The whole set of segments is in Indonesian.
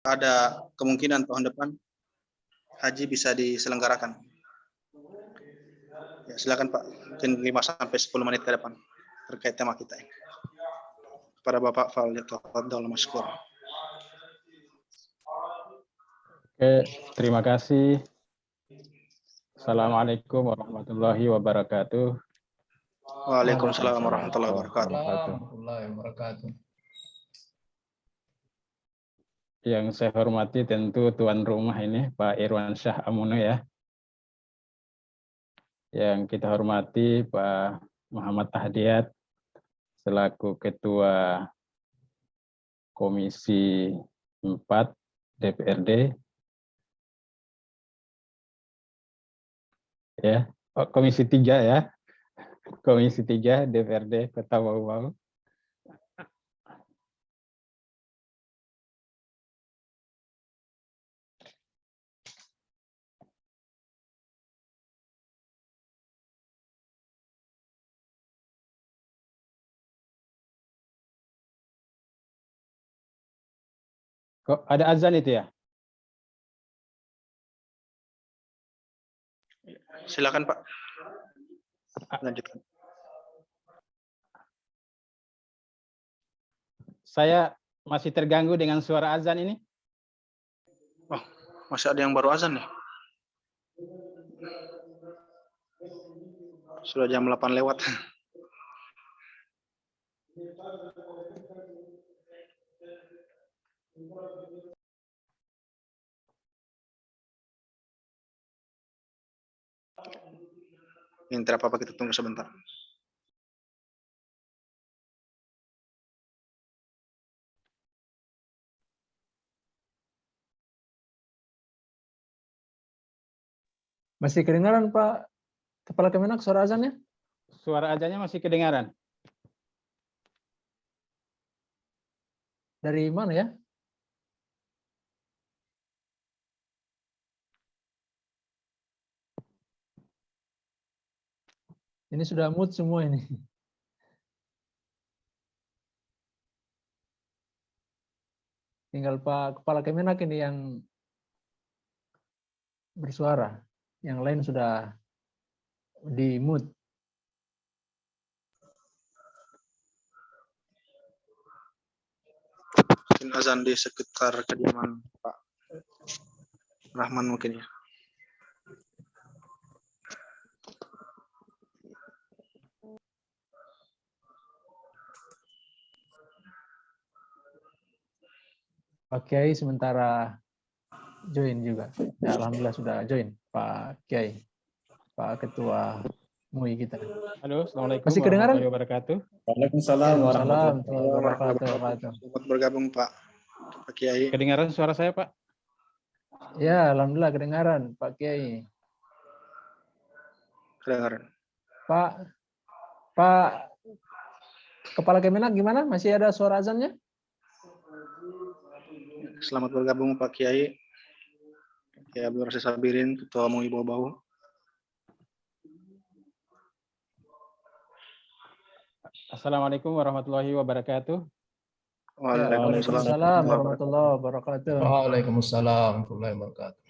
ada kemungkinan tahun depan haji bisa diselenggarakan. Ya, silakan Pak, mungkin 5-10 menit ke depan terkait tema kita ini. Kepada Bapak Falyatafaddal Mashkur. Oke, terima kasih. Assalamualaikum warahmatullahi wabarakatuh. Waalaikumsalam warahmatullahi wabarakatuh. Yang saya hormati tentu tuan rumah ini Pak Irwansyah Amuno ya. Yang kita hormati Pak Muhammad Tahdiat selaku Ketua Komisi 4 DPRD. Ya, Komisi 3 ya. Komisi 3 DPRD Kota Bau-Bau. Kok ada azan itu ya? Silakan Pak. Lanjutkan. Saya masih terganggu dengan suara azan ini. Oh, masih ada yang baru azan ya? Sudah jam 8 lewat. Yang tidak apa-apa, kita tunggu sebentar. Masih kedengaran Pak Kepala Kemenak suara azannya? Suara azannya masih kedengaran. Dari mana ya? Ini sudah mood semua ini. Tinggal Pak Kepala Kemenak ini yang bersuara. Yang lain sudah di mood. Mungkin azan di sekitar kediaman Pak Rahman mungkin ya. Pak Kiai sementara join juga. Ya, alhamdulillah sudah join Pak Kiai, Pak Ketua MUI kita. Halo, assalamualaikum Masih kedengaran? warahmatullahi wabarakatuh. Waalaikumsalam warahmatullahi wabarakatuh. Selamat bergabung Pak Kiai. Kedengaran suara saya Pak? Ya, alhamdulillah kedengaran Pak Kiai. Kedengaran. Pak Kepala Kemenak gimana? Masih ada suara azannya? Selamat bergabung Pak Kiai. Ya, Abdul Rasid Sabirin, Ketua MUI Bau-Bau. Assalamualaikum warahmatullahi wabarakatuh. Waalaikumsalam warahmatullahi wabarakatuh. Waalaikumsalam warahmatullahi wabarakatuh.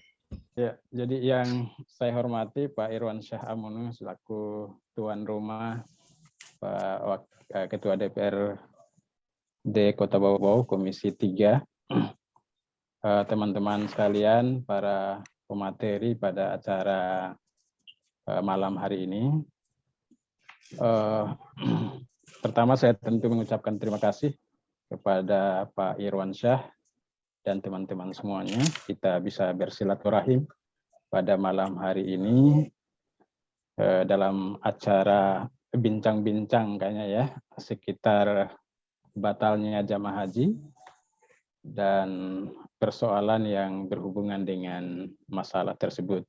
Ya, jadi yang saya hormati Pak Irwansyah Amuno selaku tuan rumah, Pak Ketua DPRD Kota Bau-Bau Komisi 3. Teman-teman sekalian, para pemateri pada acara malam hari ini. Pertama saya tentu mengucapkan terima kasih kepada Pak Irwansyah dan teman-teman semuanya. Kita bisa bersilaturahim pada malam hari ini dalam acara bincang-bincang kayaknya ya, sekitar batalnya jamaah haji dan persoalan yang berhubungan dengan masalah tersebut.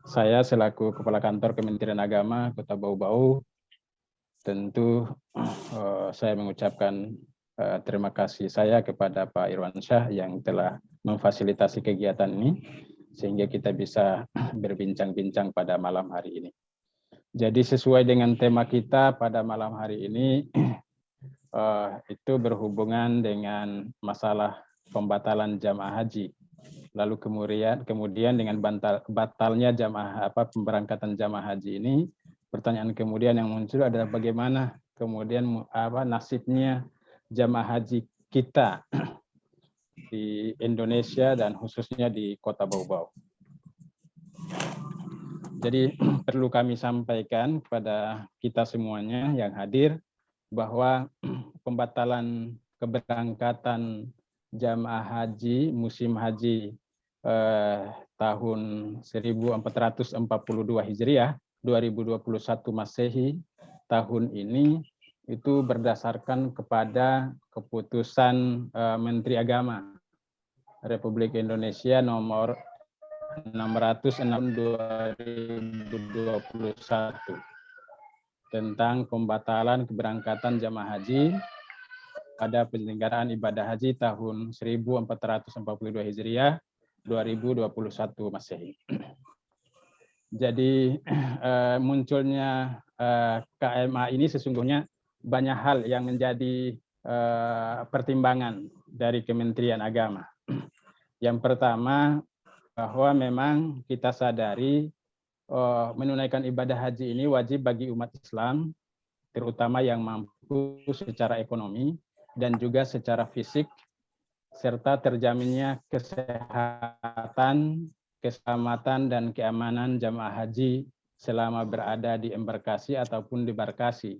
Saya selaku Kepala Kantor Kementerian Agama Kota Bau-Bau, tentu saya mengucapkan terima kasih saya kepada Pak Irwansyah yang telah memfasilitasi kegiatan ini, sehingga kita bisa berbincang-bincang pada malam hari ini. Jadi sesuai dengan tema kita pada malam hari ini, itu berhubungan dengan masalah pembatalan jamaah haji. Lalu kemudian dengan batalnya pemberangkatan jamaah haji ini, pertanyaan kemudian yang muncul adalah bagaimana kemudian nasibnya jamaah haji kita di Indonesia dan khususnya di Kota Bau-Bau. Jadi perlu kami sampaikan kepada kita semuanya yang hadir bahwa pembatalan keberangkatan jamaah haji musim haji tahun 1442 Hijriah 2021 Masehi tahun ini itu berdasarkan kepada keputusan Menteri Agama Republik Indonesia nomor 606/2021 tentang pembatalan keberangkatan jamaah haji pada penyelenggaraan ibadah haji tahun 1442 Hijriah 2021 Masehi. Jadi munculnya KMA ini sesungguhnya banyak hal yang menjadi pertimbangan dari Kementerian Agama. Yang pertama, bahwa memang kita sadari menunaikan ibadah haji ini wajib bagi umat Islam, terutama yang mampu secara ekonomi dan juga secara fisik, serta terjaminnya kesehatan, keselamatan, dan keamanan jamaah haji selama berada di embarkasi ataupun di barkasi,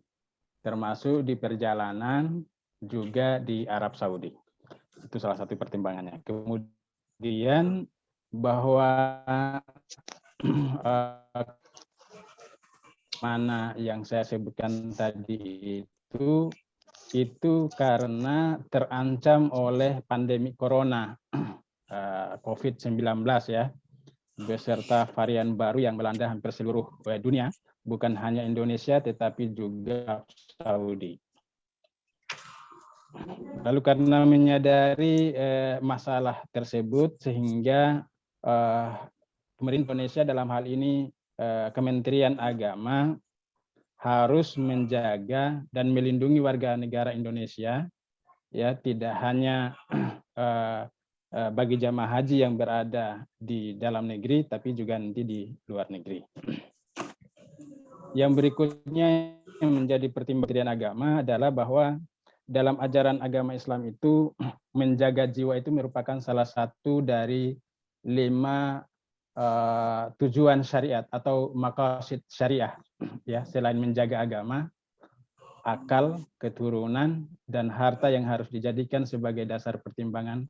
termasuk di perjalanan juga di Arab Saudi. Itu salah satu pertimbangannya. Kemudian bahwa mana yang saya sebutkan tadi itu karena terancam oleh pandemi corona COVID-19 ya, beserta varian baru yang melanda hampir seluruh dunia, bukan hanya Indonesia tetapi juga Saudi. Lalu karena menyadari masalah tersebut sehingga pemerintah Indonesia dalam hal ini Kementerian Agama harus menjaga dan melindungi warga negara Indonesia, ya, tidak hanya bagi jamaah haji yang berada di dalam negeri, tapi juga nanti di luar negeri. Yang berikutnya yang menjadi pertimbangan Kementerian Agama adalah bahwa dalam ajaran agama Islam itu menjaga jiwa itu merupakan salah satu dari 5 tujuan syariat atau maqasid syariah, ya, selain menjaga agama, akal, keturunan, dan harta yang harus dijadikan sebagai dasar pertimbangan,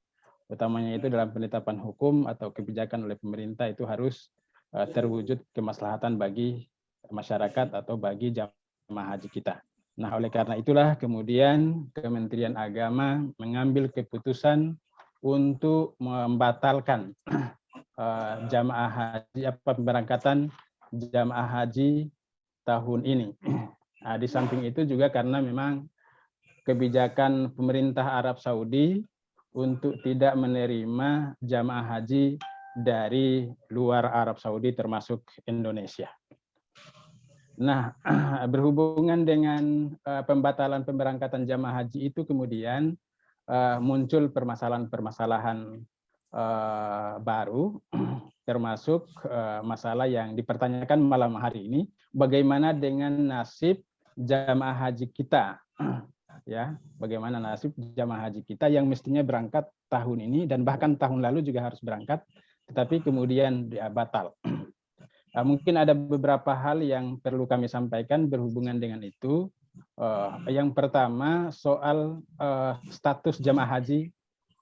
utamanya itu dalam penetapan hukum atau kebijakan oleh pemerintah, itu harus terwujud kemaslahatan bagi masyarakat atau bagi jamaah haji kita. Nah, oleh karena itulah kemudian Kementerian Agama mengambil keputusan untuk membatalkan jamaah haji pemberangkatan jamaah haji tahun ini. Nah, di samping itu juga karena memang kebijakan pemerintah Arab Saudi untuk tidak menerima jamaah haji dari luar Arab Saudi termasuk Indonesia. Nah, berhubungan dengan pembatalan pemberangkatan jamaah haji itu kemudian muncul permasalahan-permasalahan baru, termasuk masalah yang dipertanyakan malam hari ini, bagaimana dengan nasib jamaah haji kita, ya, bagaimana nasib jamaah haji kita yang mestinya berangkat tahun ini dan bahkan tahun lalu juga harus berangkat, tetapi kemudian batal. Mungkin ada beberapa hal yang perlu kami sampaikan berhubungan dengan itu. Yang pertama soal status jamaah haji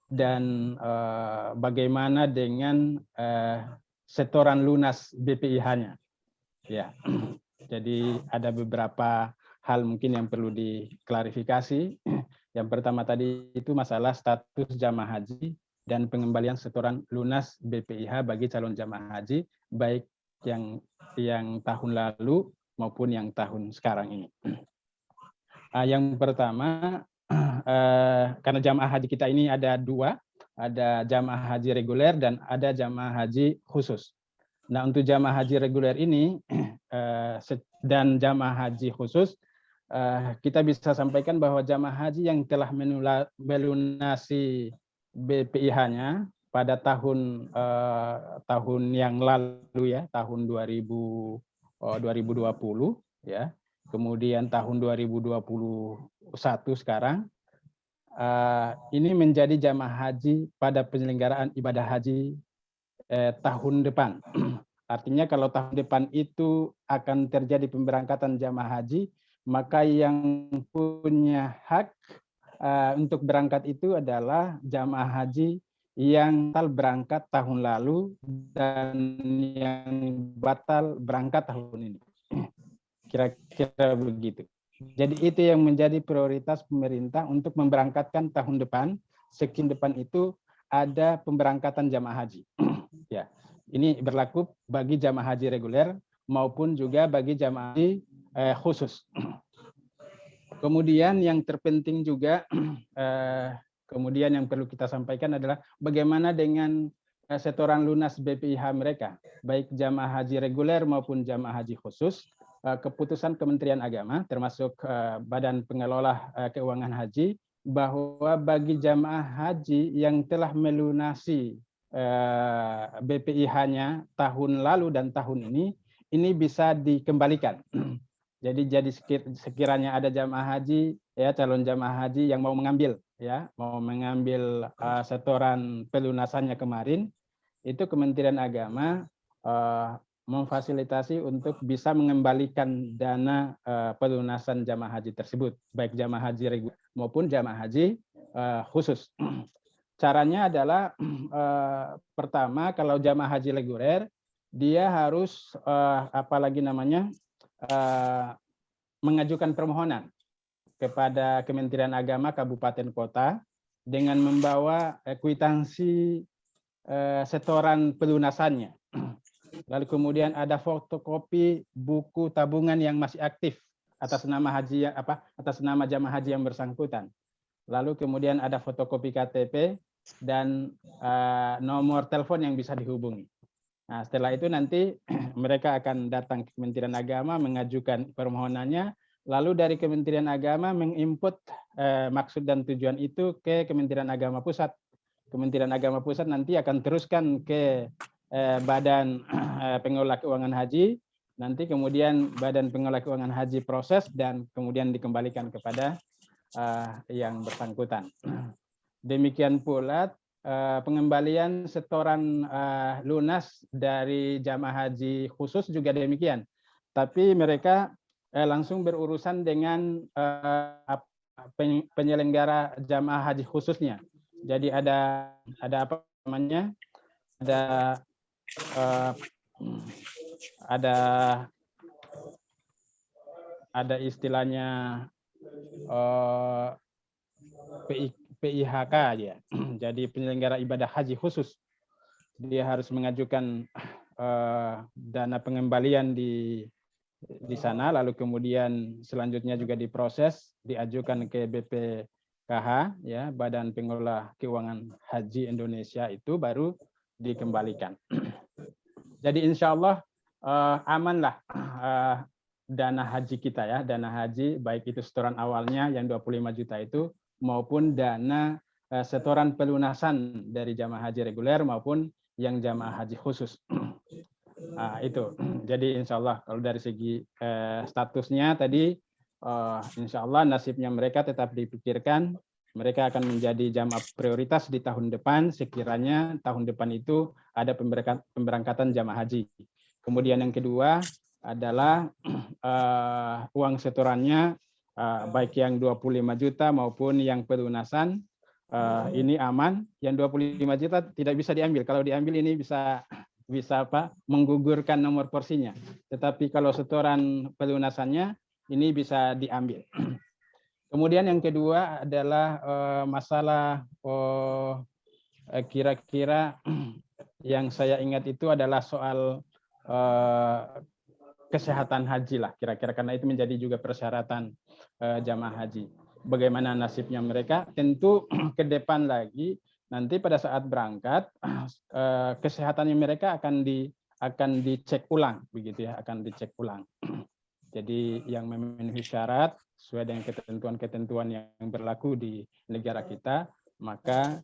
dan bagaimana dengan setoran lunas BPIH-nya. Ya, jadi ada beberapa hal mungkin yang perlu diklarifikasi. Yang pertama tadi itu masalah status jamaah haji dan pengembalian setoran lunas BPIH bagi calon jamaah haji, baik yang tahun lalu maupun yang tahun sekarang ini. Yang pertama, karena jamaah haji kita ini ada 2, ada jamaah haji reguler dan ada jamaah haji khusus. Nah, untuk jamaah haji reguler ini dan jamaah haji khusus kita bisa sampaikan bahwa jamaah haji yang telah melunasi BPIH-nya pada tahun yang lalu ya, tahun 2020 ya. Kemudian tahun 2021 sekarang ini menjadi jamaah haji pada penyelenggaraan ibadah haji tahun depan. Artinya kalau tahun depan itu akan terjadi pemberangkatan jamaah haji, maka yang punya hak untuk berangkat itu adalah jamaah haji yang batal berangkat tahun lalu dan yang batal berangkat tahun ini. Kira-kira begitu. Jadi itu yang menjadi prioritas pemerintah untuk memberangkatkan tahun depan. Sekian depan itu ada pemberangkatan jamaah haji. Ya, ini berlaku bagi jamaah haji reguler maupun juga bagi jamaah haji khusus. Kemudian yang terpenting juga, kemudian yang perlu kita sampaikan adalah bagaimana dengan setoran lunas BPIH mereka, baik jamaah haji reguler maupun jamaah haji khusus. Keputusan Kementerian Agama termasuk Badan Pengelola Keuangan Haji bahwa bagi jamaah haji yang telah melunasi BPIH-nya tahun lalu dan tahun ini bisa dikembalikan. Jadi sekiranya ada jamaah haji ya, calon jamaah haji yang mau mengambil setoran pelunasannya kemarin, itu Kementerian Agama memfasilitasi untuk bisa mengembalikan dana pelunasan jamaah haji tersebut, baik jamaah haji reguler maupun jamaah haji khusus. Caranya adalah pertama, kalau jamaah haji reguler dia harus mengajukan permohonan kepada Kementerian Agama Kabupaten Kota dengan membawa kwitansi setoran pelunasannya. Lalu kemudian ada fotokopi buku tabungan yang masih aktif atas nama jamaah haji yang bersangkutan. Lalu kemudian ada fotokopi KTP dan nomor telepon yang bisa dihubungi. Nah, setelah itu nanti mereka akan datang ke Kementerian Agama mengajukan permohonannya, lalu dari Kementerian Agama menginput maksud dan tujuan itu ke Kementerian Agama Pusat. Kementerian Agama Pusat nanti akan teruskan ke Badan Pengelola Keuangan Haji, nanti kemudian Badan Pengelola Keuangan Haji proses dan kemudian dikembalikan kepada yang bersangkutan. Demikian pula pengembalian setoran lunas dari jamaah haji khusus juga demikian. Tapi mereka langsung berurusan dengan penyelenggara jamaah haji khususnya. Jadi ada apa namanya? Ada istilahnya PIHK ya. Jadi penyelenggara ibadah haji khusus. Dia harus mengajukan dana pengembalian di sana, lalu kemudian selanjutnya juga diproses, diajukan ke BPKH ya, Badan Pengelola Keuangan Haji Indonesia, itu baru dikembalikan. Jadi insya Allah amanlah dana haji kita ya, dana haji baik itu setoran awalnya yang 25 juta itu maupun dana setoran pelunasan dari jamaah haji reguler maupun yang jamaah haji khusus. Nah, itu. Jadi insya Allah kalau dari segi statusnya tadi insya Allah nasibnya mereka tetap dipikirkan. Mereka akan menjadi jamaah prioritas di tahun depan sekiranya tahun depan itu ada pemberangkatan jamaah haji. Kemudian yang kedua adalah uang setorannya baik yang 25 juta maupun yang pelunasan ini aman. Yang 25 juta tidak bisa diambil. Kalau diambil ini bisa menggugurkan nomor porsinya. Tetapi kalau setoran pelunasannya ini bisa diambil. Kemudian yang kedua adalah masalah kira-kira yang saya ingat itu adalah soal kesehatan haji lah kira-kira, karena itu menjadi juga persyaratan jamaah haji. Bagaimana nasibnya mereka? Tentu ke depan lagi nanti pada saat berangkat kesehatannya mereka akan dicek ulang begitu ya, akan dicek ulang. Jadi yang memenuhi syarat sesuai dengan ketentuan-ketentuan yang berlaku di negara kita, maka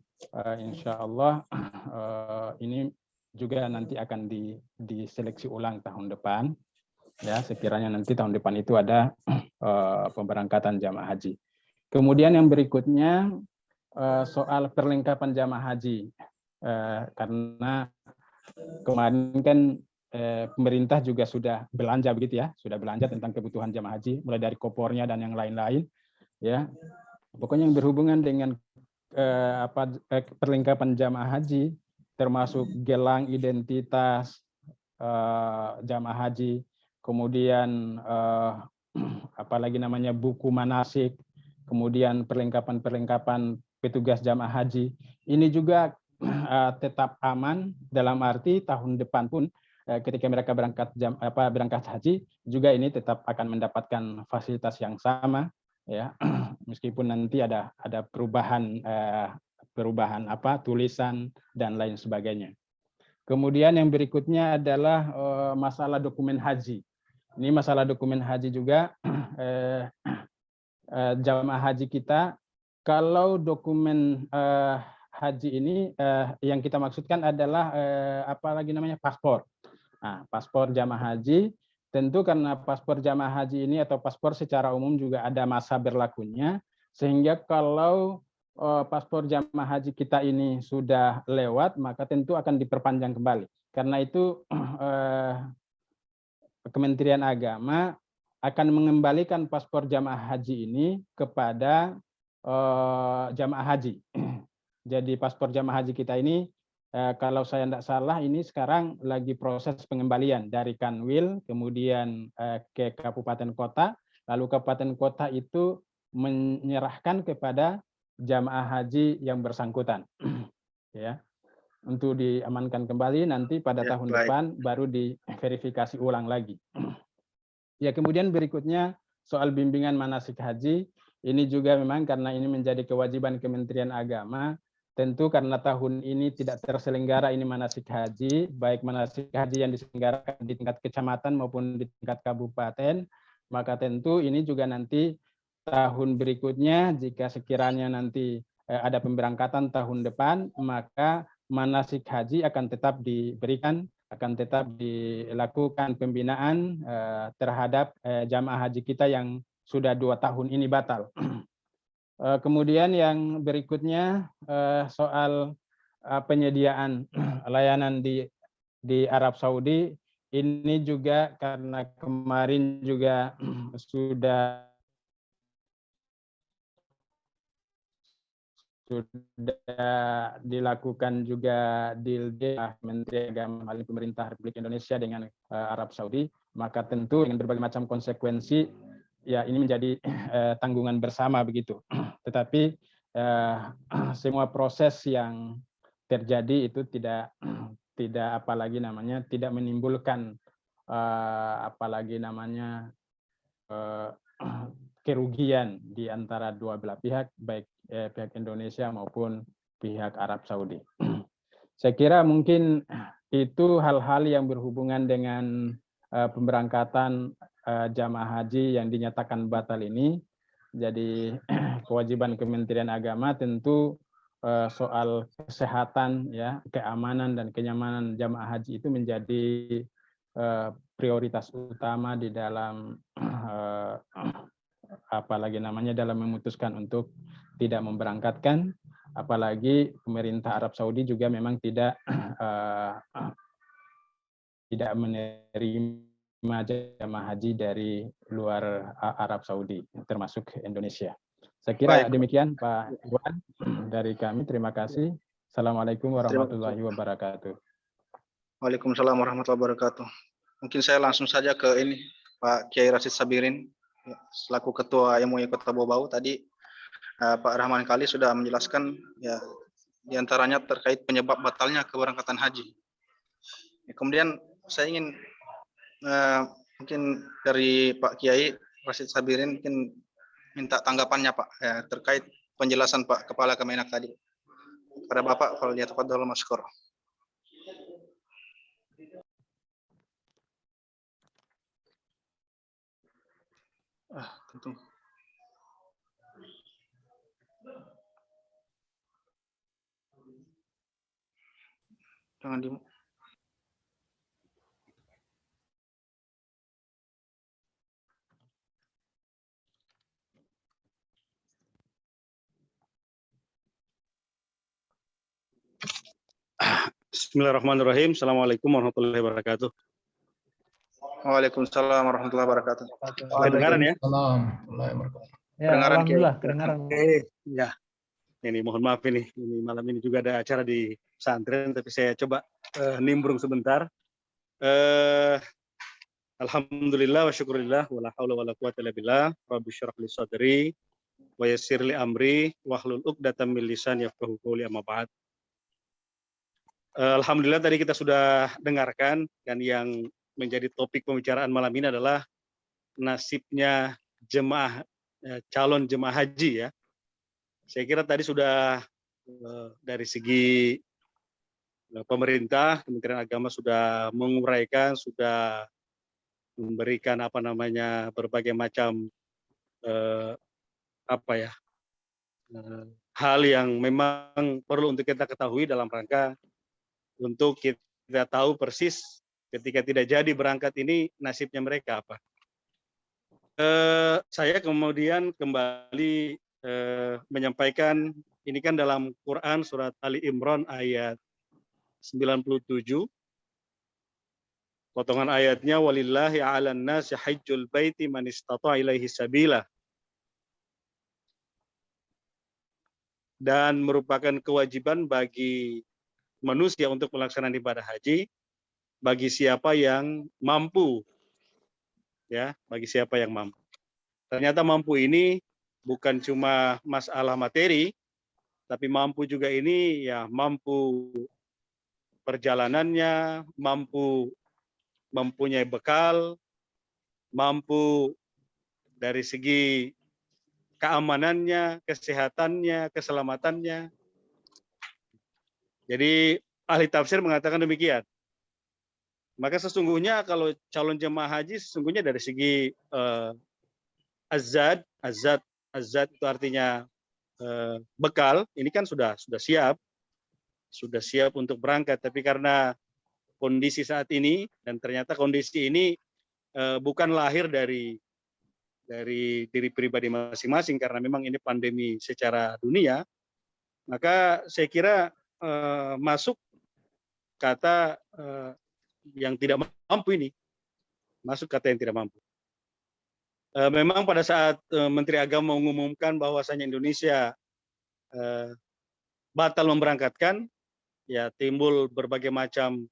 insya Allah ini juga nanti akan diseleksi ulang tahun depan. Ya, sekiranya nanti tahun depan itu ada pemberangkatan jamaah haji. Kemudian yang berikutnya soal perlengkapan jamaah haji, karena kemarin kan pemerintah juga sudah belanja begitu ya, sudah belanja tentang kebutuhan jamaah haji, mulai dari kopornya dan yang lain-lain, ya. Pokoknya yang berhubungan dengan perlengkapan jamaah haji, termasuk gelang identitas jamaah haji, kemudian apalagi namanya buku manasik, kemudian perlengkapan petugas jamaah haji, ini juga tetap aman dalam arti tahun depan pun ketika mereka berangkat haji juga ini tetap akan mendapatkan fasilitas yang sama, ya, meskipun nanti ada perubahan tulisan dan lain sebagainya. Kemudian yang berikutnya adalah masalah dokumen haji. Ini masalah dokumen haji juga, jamaah haji kita, kalau dokumen haji ini yang kita maksudkan adalah apalagi namanya paspor. Nah, paspor jamaah haji, tentu karena paspor jamaah haji ini atau paspor secara umum juga ada masa berlakunya, sehingga kalau paspor jamaah haji kita ini sudah lewat, maka tentu akan diperpanjang kembali. Karena itu Kementerian Agama akan mengembalikan paspor jamaah haji ini kepada jamaah haji. Jadi paspor jamaah haji kita ini, kalau saya tidak salah, ini sekarang lagi proses pengembalian dari Kanwil, kemudian ke kabupaten kota, lalu kabupaten kota itu menyerahkan kepada jamaah haji yang bersangkutan, ya, untuk diamankan kembali. Nanti pada tahun depan baru diverifikasi ulang lagi. Ya, kemudian berikutnya soal bimbingan manasik haji, ini juga memang karena ini menjadi kewajiban Kementerian Agama. Tentu karena tahun ini tidak terselenggara ini manasik haji, baik manasik haji yang diselenggarakan di tingkat kecamatan maupun di tingkat kabupaten, maka tentu ini juga nanti tahun berikutnya jika sekiranya nanti ada pemberangkatan tahun depan, maka manasik haji akan tetap diberikan, akan tetap dilakukan pembinaan terhadap jamaah haji kita yang sudah 2 tahun ini batal. Kemudian yang berikutnya soal penyediaan layanan di Arab Saudi, ini juga karena kemarin juga sudah dilakukan juga deal Menteri Agama Pemerintah Republik Indonesia dengan Arab Saudi, maka tentu dengan berbagai macam konsekuensi, ya ini menjadi tanggungan bersama begitu. Tetapi semua proses yang terjadi itu tidak apalagi namanya tidak menimbulkan apalagi namanya kerugian di antara dua belah pihak, baik pihak Indonesia maupun pihak Arab Saudi. Saya kira mungkin itu hal-hal yang berhubungan dengan pemberangkatan jamaah haji yang dinyatakan batal ini. Jadi kewajiban Kementerian Agama tentu soal kesehatan, ya, keamanan dan kenyamanan jamaah haji itu menjadi prioritas utama di dalam apalagi namanya dalam memutuskan untuk tidak memberangkatkan, apalagi pemerintah Arab Saudi juga memang tidak menerima jamaah haji dari luar Arab Saudi, termasuk Indonesia. Saya kira demikian Pak Iwan dari kami. Terima kasih. Assalamualaikum warahmatullahi wabarakatuh. Waalaikumsalam warahmatullahi wabarakatuh. Mungkin saya langsung saja ke ini Pak Kiai Rashid Sabirin, selaku Ketua MUI Kota Bau-Bau. Tadi Pak Rahman Kali sudah menjelaskan, ya, diantaranya terkait penyebab batalnya keberangkatan haji. Kemudian saya ingin mungkin dari Pak Kiai Rashid Sabirin mungkin minta tanggapannya Pak terkait penjelasan Pak Kepala Kemenak tadi. Pada Bapak, falyatafadhal mashkur. Tentu. Jangan di. Bismillahirrahmanirrahim. Assalamualaikum warahmatullahi wabarakatuh. Waalaikumsalam warahmatullahi wabarakatuh. Kedengaran ya? Waalaikumsalam warahmatullahi wabarakatuh. Ya, Kedengaran, alhamdulillah Kiai. kedengaran. Ya. Ini mohon maaf ini malam ini juga ada acara di pesantren, tapi saya coba nimbrung sebentar. Alhamdulillah wa syukurillah wa la haula wa la quwata illa billah. Rabbi syrah li sadri wa yassir li amri wahlul 'uqdatam min lisani yafqahu qawli, amma ba'd. Alhamdulillah tadi kita sudah dengarkan, dan yang menjadi topik pembicaraan malam ini adalah nasibnya jemaah calon jemaah haji ya. Saya kira tadi sudah dari segi pemerintah, Kementerian Agama sudah menguraikan, sudah memberikan berbagai macam hal yang memang perlu untuk kita ketahui dalam rangka untuk kita tahu persis ketika tidak jadi berangkat ini nasibnya mereka apa. Saya kemudian kembali menyampaikan, ini kan dalam Quran surat Ali Imran ayat 97, potongan ayatnya walillahi 'alan nasi hajjul baiti man istata'a ilaihi sabila, dan merupakan kewajiban bagi manusia untuk melaksanakan ibadah haji bagi siapa yang mampu, ya, bagi siapa yang mampu. Ternyata mampu ini bukan cuma masalah materi, tapi mampu juga ini ya mampu perjalanannya, mampu mempunyai bekal, mampu dari segi keamanannya, kesehatannya, keselamatannya. Jadi ahli tafsir mengatakan demikian. Maka sesungguhnya kalau calon jemaah haji sesungguhnya dari segi azad itu artinya bekal, ini kan sudah siap untuk berangkat. Tapi karena kondisi saat ini, dan ternyata kondisi ini bukan lahir dari diri pribadi masing-masing, karena memang ini pandemi secara dunia, maka saya kira masuk kata yang tidak mampu ini, masuk kata yang tidak mampu. Memang pada saat Menteri Agama mengumumkan bahwasanya Indonesia batal memberangkatkan, ya timbul berbagai macam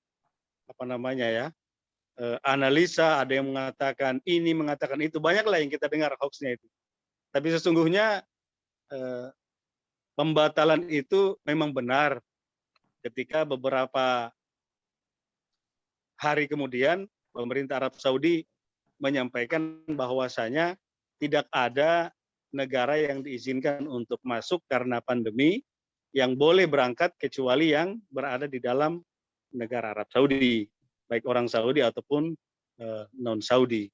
analisa, ada yang mengatakan ini, mengatakan itu, banyaklah yang kita dengar hoaxnya itu. Tapi sesungguhnya pembatalan itu memang benar ketika beberapa hari kemudian pemerintah Arab Saudi menyampaikan bahwasanya tidak ada negara yang diizinkan untuk masuk karena pandemi yang boleh berangkat kecuali yang berada di dalam negara Arab Saudi, baik orang Saudi ataupun non-Saudi.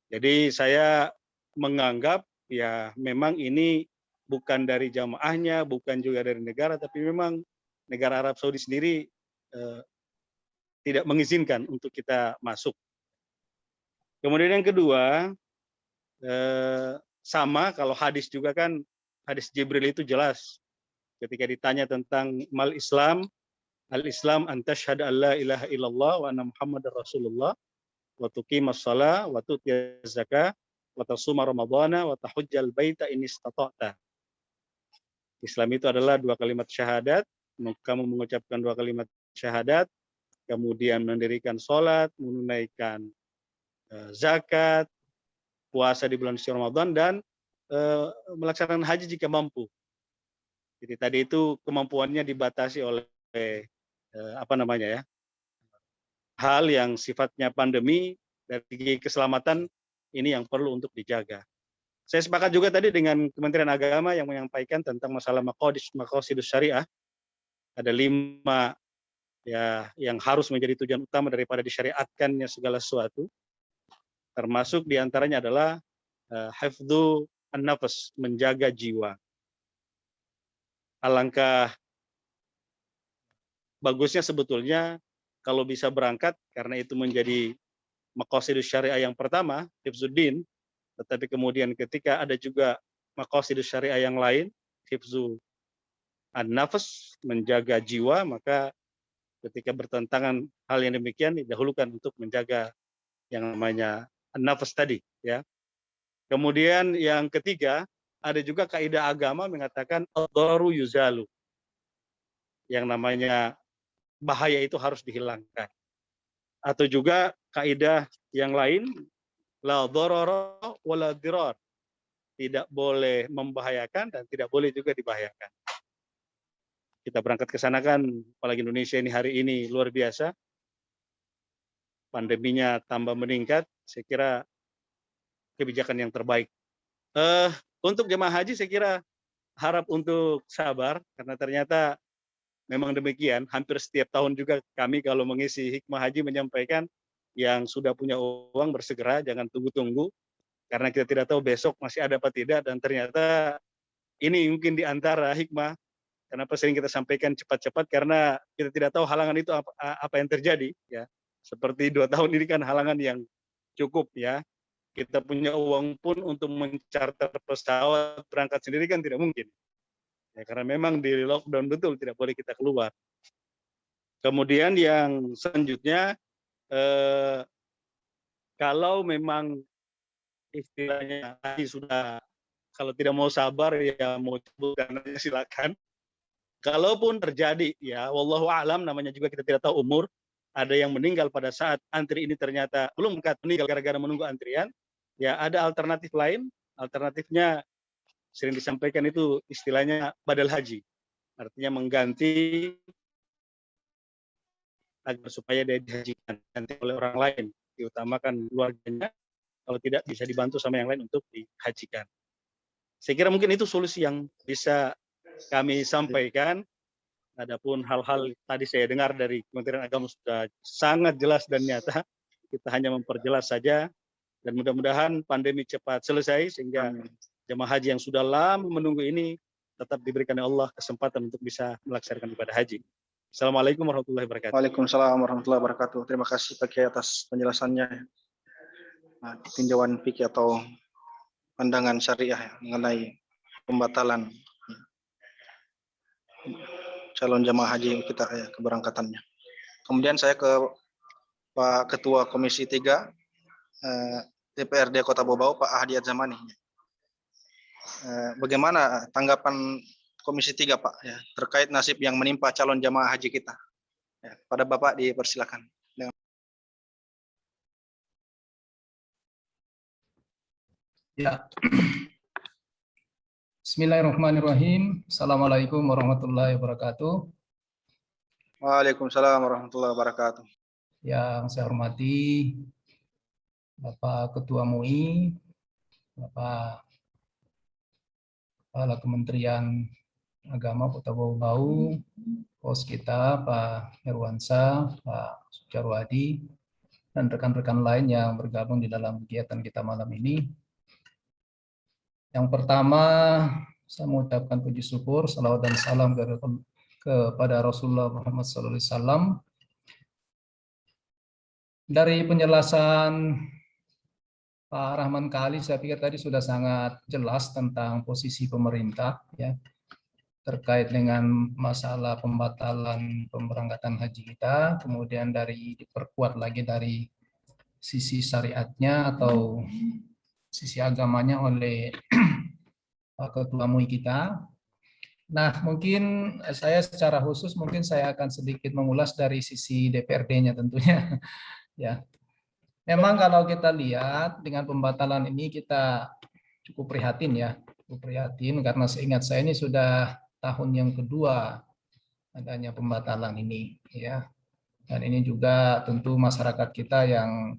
Jadi saya menganggap ya memang ini bukan dari jamaahnya, bukan juga dari negara, tapi memang negara Arab Saudi sendiri tidak mengizinkan untuk kita masuk. Kemudian yang kedua, sama kalau hadis juga kan, hadis Jibril itu jelas ketika ditanya tentang mal Islam, al-Islam an tasyhadu an la ilaha illallah wa anna Muhammadar Rasulullah wa tuqimas shalah wa tu'tiyaz zakah wa tasuma ramadhana wa tahujjal baita in istata'ta. Islam itu adalah dua kalimat syahadat, kamu mengucapkan dua kalimat syahadat, kemudian mendirikan sholat, menunaikan zakat, puasa di bulan suci Ramadan, dan melaksanakan haji jika mampu. Jadi tadi itu kemampuannya dibatasi oleh hal yang sifatnya pandemi, dari segi keselamatan ini yang perlu untuk dijaga. Saya sepakat juga tadi dengan Kementerian Agama yang menyampaikan tentang masalah maqasidus syariah. Ada 5 ya yang harus menjadi tujuan utama daripada disyariatkannya segala sesuatu. Termasuk diantaranya adalah hifdzu an-nafas, menjaga jiwa. Alangkah bagusnya sebetulnya kalau bisa berangkat, karena itu menjadi maqasidus syariah yang pertama, hifzuddin, tetapi kemudian ketika ada juga maqasidus syariah yang lain, hifzu an-nafas, menjaga jiwa, maka ketika bertentangan hal yang demikian didahulukan untuk menjaga yang namanya an-nafas tadi, ya. Kemudian yang ketiga, ada juga kaidah agama mengatakan ad-dararu yuzalu. Yang namanya bahaya itu harus dihilangkan. Atau juga kaidah yang lain, la dharara wala dirar. Tidak boleh membahayakan dan tidak boleh juga dibahayakan. Kita berangkat ke sana kan, apalagi Indonesia ini hari ini luar biasa. Pandeminya tambah meningkat, saya kira kebijakan yang terbaik. Untuk jemaah haji saya kira harap untuk sabar, karena ternyata memang demikian. Hampir setiap tahun juga kami kalau mengisi hikmah haji menyampaikan yang sudah punya uang bersegera, jangan tunggu-tunggu, karena kita tidak tahu besok masih ada apa tidak, dan ternyata ini mungkin di antara hikmah kenapa sering kita sampaikan cepat-cepat, karena kita tidak tahu halangan itu apa yang terjadi, ya. Seperti 2 tahun ini kan halangan yang cukup, ya. Kita punya uang pun untuk mencarter pesawat berangkat sendiri kan tidak mungkin. Ya, karena memang di lockdown betul, tidak boleh kita keluar. Kemudian yang selanjutnya, kalau memang istilahnya sudah, kalau tidak mau sabar ya mau cabut karenanya silakan. Kalaupun terjadi, ya wallahu a'lam, namanya juga kita tidak tahu umur, ada yang meninggal pada saat antri ini ternyata belum meninggal gara-gara menunggu antrian, ya ada alternatif lain. Alternatifnya sering disampaikan itu istilahnya badal haji, artinya mengganti agar supaya dia dihajikan nanti oleh orang lain, diutamakan keluarganya, kalau tidak bisa dibantu sama yang lain untuk dihajikan. Saya kira mungkin itu solusi yang bisa kami sampaikan. Adapun hal-hal tadi saya dengar dari Kementerian Agama sudah sangat jelas dan nyata. Kita hanya memperjelas saja, dan mudah-mudahan pandemi cepat selesai sehingga jemaah haji yang sudah lama menunggu ini tetap diberikan oleh Allah kesempatan untuk bisa melaksanakan ibadah haji. Assalamualaikum warahmatullahi wabarakatuh. Waalaikumsalam warahmatullahi wabarakatuh. Terima kasih Pak Kiai atas penjelasannya. Tinjauan fikih atau pandangan syariah mengenai pembatalan calon jamaah haji kita, keberangkatannya. Kemudian saya ke Pak Ketua Komisi 3 DPRD Kota Bau, Pak Hadi Adzamani. Bagaimana tanggapan Komisi 3 Pak, ya, terkait nasib yang menimpa calon jamaah haji kita? Ya, pada Bapak dipersilakan. Ya. Bismillahirrahmanirrahim. Assalamualaikum warahmatullahi wabarakatuh. Waalaikumsalam warahmatullahi wabarakatuh. Yang saya hormati Bapak Ketua MUI, Bapak Kepala Kementerian Agama Kota Bau, Pos kita Pak Herwansa, Pak Sujarwadi, dan rekan-rekan lain yang bergabung di dalam kegiatan kita malam ini. Yang pertama, saya mengucapkan puji syukur, salawat dan salam kepada Rasulullah Muhammad SAW. Dari penjelasan Pak Rahman Kali, saya pikir tadi sudah sangat jelas tentang posisi pemerintah, ya, terkait dengan masalah pembatalan pemberangkatan haji kita, kemudian diperkuat lagi dari sisi syariatnya atau sisi agamanya oleh Pak Ketua MUI kita. Nah, mungkin saya secara khusus saya akan sedikit mengulas dari sisi DPRD-nya tentunya. Ya, memang kalau kita lihat dengan pembatalan ini kita cukup prihatin, ya, cukup prihatin karena seingat saya ini sudah tahun yang kedua adanya pembatalan ini, ya. Dan ini juga tentu masyarakat kita yang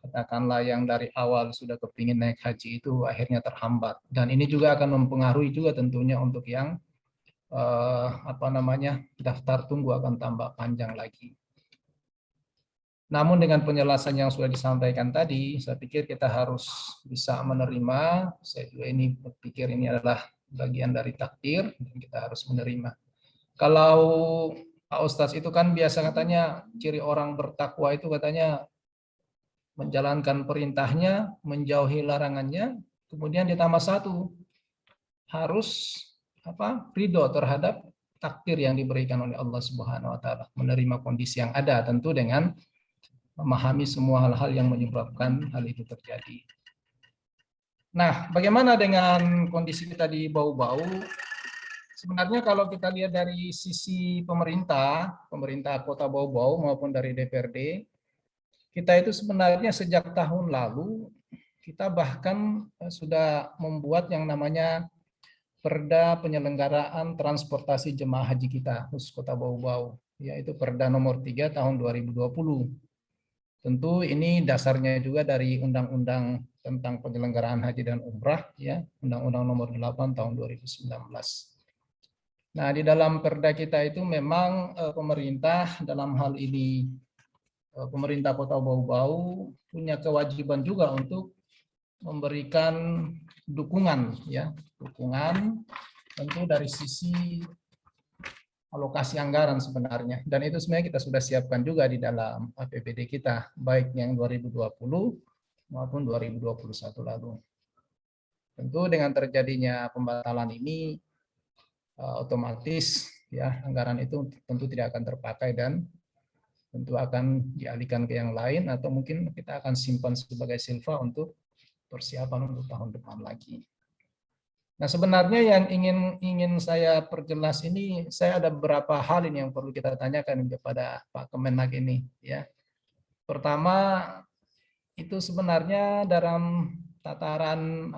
katakanlah yang dari awal sudah kepingin naik haji itu akhirnya terhambat, dan ini juga akan mempengaruhi juga tentunya untuk yang daftar tunggu akan tambah panjang lagi. Namun dengan penjelasan yang sudah disampaikan tadi, saya pikir kita harus bisa menerima. Saya juga ini berpikir ini adalah bagian dari takdir dan kita harus menerima. Kalau Pak Ustadz itu kan biasa katanya ciri orang bertakwa itu katanya menjalankan perintahnya, menjauhi larangannya, kemudian ditambah satu, harus ridho terhadap takdir yang diberikan oleh Allah Subhanahu wa taala, menerima kondisi yang ada tentu dengan memahami semua hal-hal yang menyebabkan hal itu terjadi. Nah, bagaimana dengan kondisi kita di Bau-Bau? Sebenarnya kalau kita lihat dari sisi pemerintah Kota Bau-Bau maupun dari DPRD, kita itu sebenarnya sejak tahun lalu kita bahkan sudah membuat yang namanya Perda Penyelenggaraan Transportasi Jemaah Haji kita khusus Kota Bau-Bau, yaitu Perda nomor 3 tahun 2020. Tentu ini dasarnya juga dari Undang-Undang tentang Penyelenggaraan Haji dan Umrah, ya, Undang-Undang nomor 8 tahun 2019. Nah, di dalam perda kita itu memang pemerintah dalam hal ini pemerintah Kota Bau-Bau punya kewajiban juga untuk memberikan dukungan, ya, dukungan tentu dari sisi alokasi anggaran sebenarnya, dan itu sebenarnya kita sudah siapkan juga di dalam APBD kita, baik yang 2020 maupun 2021 lalu. Tentu dengan terjadinya pembatalan ini otomatis ya anggaran itu tentu tidak akan terpakai dan tentu akan dialihkan ke yang lain atau mungkin kita akan simpan sebagai silva untuk persiapan untuk tahun depan lagi. Nah, sebenarnya yang ingin saya perjelas ini, saya ada beberapa hal ini yang perlu kita tanyakan kepada Pak Kemenag ini, ya. Pertama, itu sebenarnya dalam tataran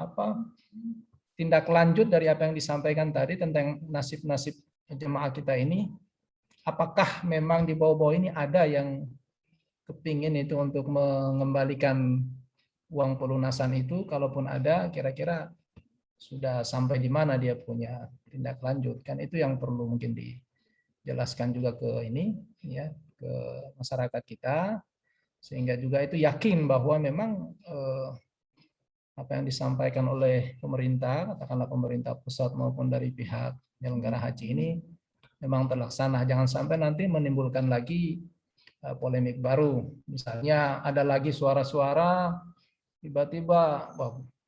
tindak lanjut dari apa yang disampaikan tadi tentang nasib-nasib jemaah kita ini, apakah memang di bawah-bawah ini ada yang kepingin itu untuk mengembalikan uang pelunasan itu, kalaupun ada, kira-kira sudah sampai di mana dia punya tindak lanjut, kan itu yang perlu mungkin dijelaskan juga ke ini, ya, ke masyarakat kita, sehingga juga itu yakin bahwa memang apa yang disampaikan oleh pemerintah, katakanlah pemerintah pusat maupun dari pihak penyelenggara haji ini memang terlaksana. Jangan sampai nanti menimbulkan lagi polemik baru. Misalnya ada lagi suara-suara tiba-tiba,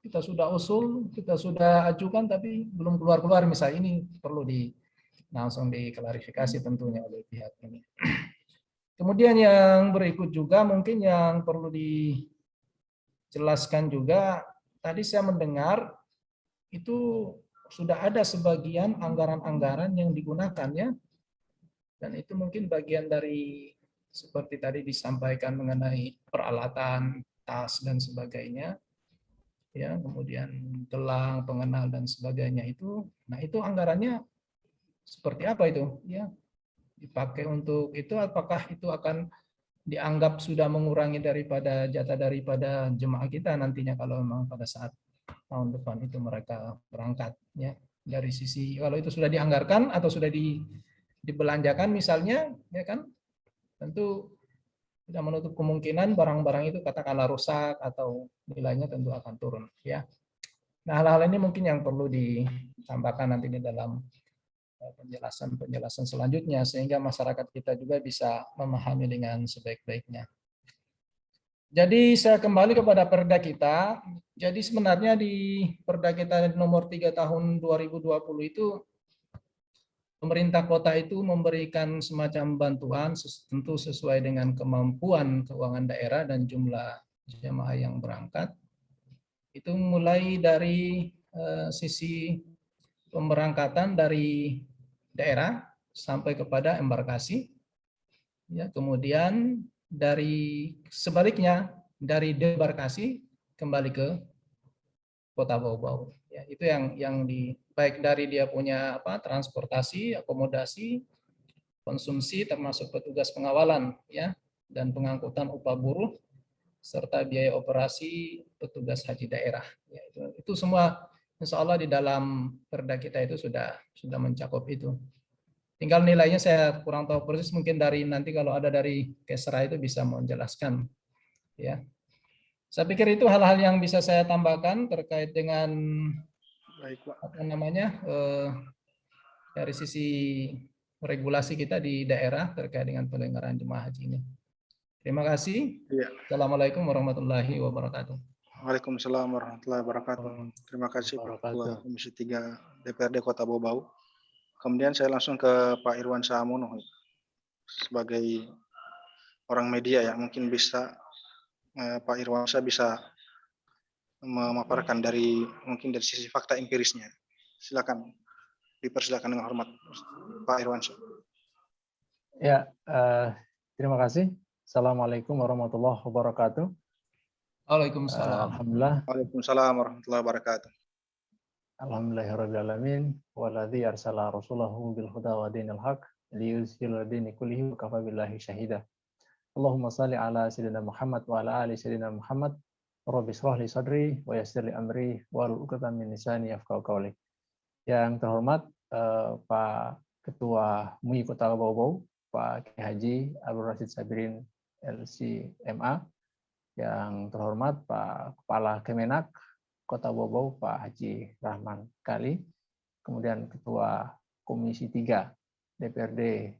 kita sudah usul, kita sudah ajukan, tapi belum keluar-keluar. Misalnya ini perlu langsung diklarifikasi tentunya oleh pihak ini. Kemudian yang berikut juga mungkin yang perlu dijelaskan juga, tadi saya mendengar itu sudah ada sebagian anggaran-anggaran yang digunakan, ya, dan itu mungkin bagian dari seperti tadi disampaikan mengenai peralatan, tas dan sebagainya, ya, kemudian gelang, pengenal dan sebagainya itu. Nah, itu anggarannya seperti apa itu, ya? Dipakai untuk itu, apakah itu akan dianggap sudah mengurangi daripada jatah daripada jemaah kita nantinya kalau memang pada saat tahun depan itu mereka berangkat, ya. Dari sisi kalau itu sudah dianggarkan atau sudah dibelanjakan misalnya, ya kan, tentu tidak menutup kemungkinan barang-barang itu katakanlah rusak atau nilainya tentu akan turun, ya. Nah, hal-hal ini mungkin yang perlu ditambahkan nanti di dalam penjelasan selanjutnya sehingga masyarakat kita juga bisa memahami dengan sebaik-baiknya. Jadi saya kembali kepada perda kita. Jadi sebenarnya di perda kita nomor 3 tahun 2020 itu pemerintah kota itu memberikan semacam bantuan tentu sesuai dengan kemampuan keuangan daerah dan jumlah jemaah yang berangkat. Itu mulai dari sisi pemberangkatan dari daerah sampai kepada embarkasi. Ya, kemudian dari sebaliknya dari debarkasi kembali ke Kota Bau-Bau. Ya, itu yang baik dari dia punya transportasi, akomodasi, konsumsi termasuk petugas pengawalan, ya, dan pengangkutan upah buruh serta biaya operasi petugas haji daerah. Ya, itu semua insya Allah di dalam perda kita itu sudah mencakup itu. Tinggal nilainya saya kurang tahu persis, mungkin dari nanti kalau ada dari Kesra itu bisa menjelaskan. Ya, saya pikir itu hal-hal yang bisa saya tambahkan terkait dengan Baik, Pak. apa namanya dari sisi regulasi kita di daerah terkait dengan penyelenggaraan jemaah haji ini. Terima kasih. Iya. Assalamualaikum warahmatullahi wabarakatuh. Waalaikumsalam warahmatullahi wabarakatuh. Terima kasih Pak Ketua Komisi 3 DPRD Kota Bau-Bau. Kemudian saya langsung ke Pak Irwan Sahamono sebagai orang media ya, mungkin bisa Pak Irwansyah bisa memaparkan mungkin dari sisi fakta empirisnya. Silakan, dipersilakan dengan hormat Pak Irwansyah. Ya, terima kasih. Assalamualaikum warahmatullahi wabarakatuh. Waalaikumsalam. Alhamdulillah. Waalaikumsalam warahmatullahi wabarakatuh. Alhamdulillahirrahmanirrahim. Waladhi arsala rasulahu bil huda wa dinil haq liyuzhira dini kullihi wa kafa billahi syahida. Allahumma salli ala sayyidina Muhammad wa ala ali sayyidina Muhammad. Rabbi shrah li sadri wa yassir li amri wa hlul 'uqdatam min lisani yafqahu qawli. Yang terhormat Pak Ketua MUI Kota Bau-Bau, Pak Kiai Haji Abdul Rashid Sabirin LCMA. Yang terhormat Pak Kepala Kemenak Kota Bau-Bau, Pak Haji Rahman Kali. Kemudian Ketua Komisi 3 DPRD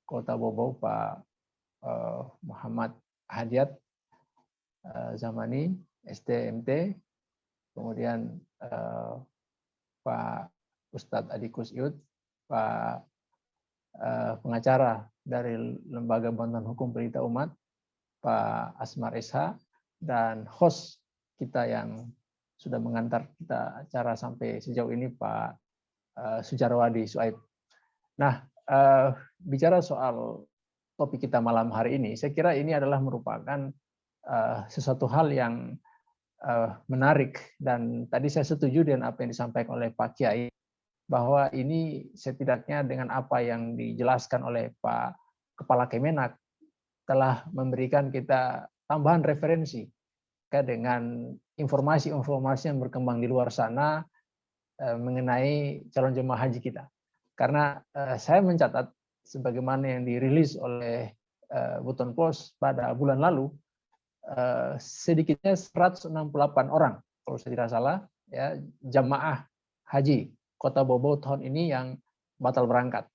Kota Bau-Bau, Pak Muhammad Hadiat Zamani, STMT, kemudian Pak Ustadz Adikus Yud, Pak pengacara dari Lembaga Bantuan Hukum Pelita Umat, Pak Asmar Esha, dan host kita yang sudah mengantar kita acara sampai sejauh ini, Pak Sujarwadi Suaib. Nah, bicara soal topik kita malam hari ini, saya kira ini adalah merupakan sesuatu hal yang menarik, dan tadi saya setuju dengan apa yang disampaikan oleh Pak Kiai bahwa ini setidaknya dengan apa yang dijelaskan oleh Pak Kepala Kemenak telah memberikan kita tambahan referensi dengan informasi-informasi yang berkembang di luar sana mengenai calon jemaah haji kita. Karena saya mencatat sebagaimana yang dirilis oleh Buton Pos pada bulan lalu, sedikitnya 168 orang kalau saya tidak salah ya jamaah haji Kota Bau-Bau tahun ini yang batal berangkat.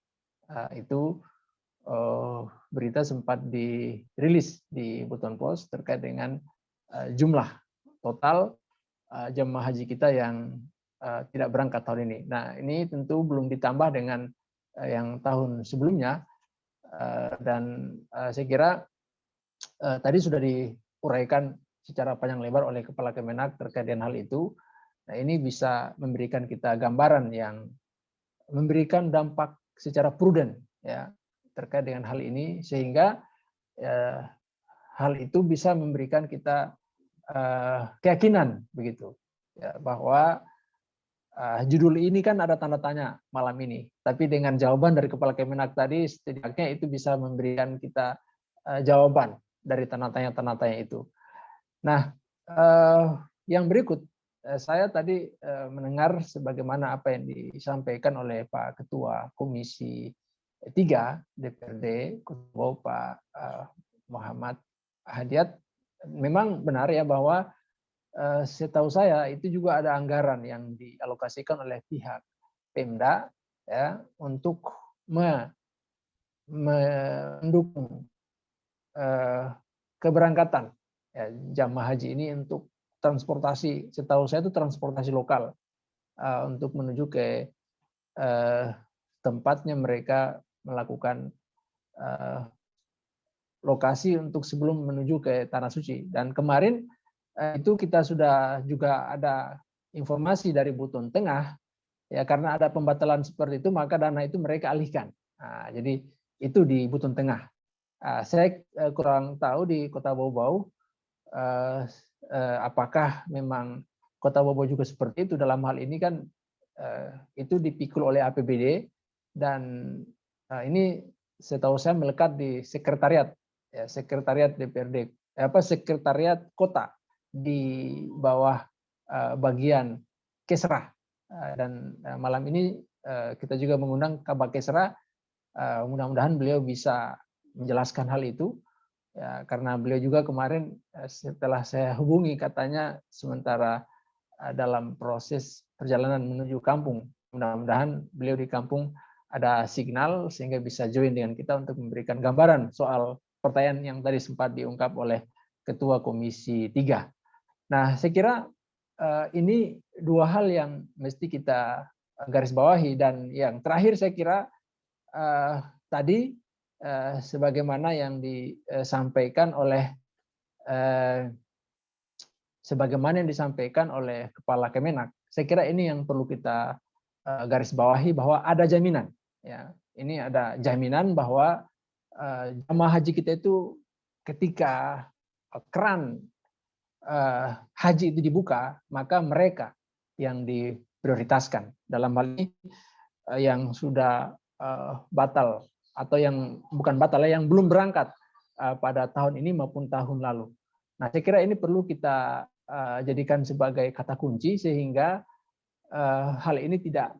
Itu berita sempat dirilis di Buton Pos terkait dengan jumlah total jamaah haji kita yang tidak berangkat tahun ini. Nah, ini tentu belum ditambah dengan yang tahun sebelumnya, dan saya kira tadi sudah diuraikan secara panjang lebar oleh Kepala Kemenak terkait dengan hal itu. Nah, ini bisa memberikan kita gambaran yang memberikan dampak secara prudent ya terkait dengan hal ini, sehingga hal itu bisa memberikan kita keyakinan begitu ya, bahwa judul ini kan ada tanda tanya malam ini, tapi dengan jawaban dari Kepala Kemenak tadi setidaknya itu bisa memberikan kita jawaban dari tanda tanya itu. Nah, yang berikut saya tadi mendengar sebagaimana apa yang disampaikan oleh Pak Ketua Komisi 3 DPRD Pak Muhammad Hadiat. Memang benar ya bahwa setahu saya itu juga ada anggaran yang dialokasikan oleh pihak Pemda ya untuk mendukung keberangkatan ya, jamaah haji ini untuk transportasi. Setahu saya itu transportasi lokal untuk menuju ke tempatnya mereka melakukan lokasi untuk sebelum menuju ke Tanah Suci. Dan kemarin itu kita sudah juga ada informasi dari Buton Tengah ya, karena ada pembatalan seperti itu maka dana itu mereka alihkan. Nah, jadi itu di Buton Tengah. Saya kurang tahu di Kota Bau-Bau apakah memang Kota Bau-Bau juga seperti itu. Dalam hal ini kan itu dipikul oleh APBD, dan ini setahu saya melekat di sekretariat ya, sekretariat DPRD sekretariat kota di bawah bagian Kesra, dan malam ini kita juga mengundang Kabak Kesra Mudah-mudahan beliau bisa menjelaskan hal itu. Ya, karena beliau juga kemarin setelah saya hubungi katanya sementara dalam proses perjalanan menuju kampung. Mudah-mudahan beliau di kampung ada signal sehingga bisa join dengan kita untuk memberikan gambaran soal pertanyaan yang tadi sempat diungkap oleh Ketua Komisi 3. Nah, saya kira ini dua hal yang mesti kita garis bawahi, dan yang terakhir saya kira tadi sebagaimana yang disampaikan oleh Kepala Kemenak, saya kira ini yang perlu kita garis bawahi, bahwa ada jaminan. Ya, ini ada jaminan bahwa jamaah haji kita itu ketika keran haji itu dibuka, maka mereka yang diprioritaskan. Dalam hal ini yang sudah batal atau yang bukan batal, yang belum berangkat pada tahun ini maupun tahun lalu. Nah, saya kira ini perlu kita jadikan sebagai kata kunci sehingga hal ini tidak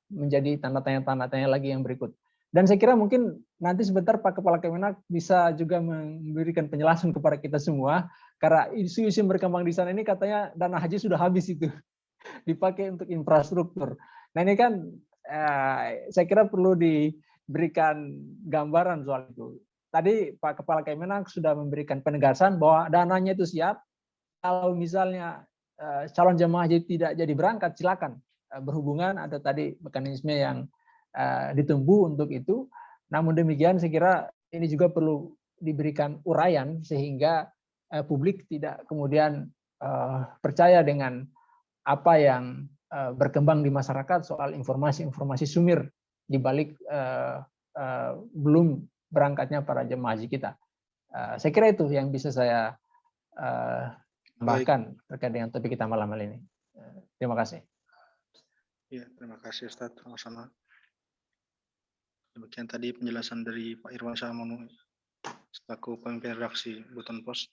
menjadi tanda tanya lagi yang berikut. Dan saya kira mungkin nanti sebentar Pak Kepala Kemenak bisa juga memberikan penjelasan kepada kita semua, karena isu-isu yang berkembang di sana ini katanya dana haji sudah habis itu dipakai untuk infrastruktur. Nah, ini kan saya kira perlu diberikan gambaran soal itu. Tadi Pak Kepala Kemenak sudah memberikan penegasan bahwa dananya itu siap. Kalau misalnya calon jemaah haji tidak jadi berangkat, silakan berhubungan, ada tadi mekanisme yang ditempuh untuk itu. Namun demikian saya kira ini juga perlu diberikan uraian sehingga publik tidak kemudian percaya dengan apa yang berkembang di masyarakat soal informasi-informasi sumir di balik belum berangkatnya para jemaah haji kita. Saya kira itu yang bisa saya tambahkan terkait dengan topik kita malam ini. Terima kasih. Ya, terima kasih Ustadz. Sama-sama. Demikian tadi penjelasan dari Pak Irwansyah Monu selaku pemimpin redaksi Buton Pos.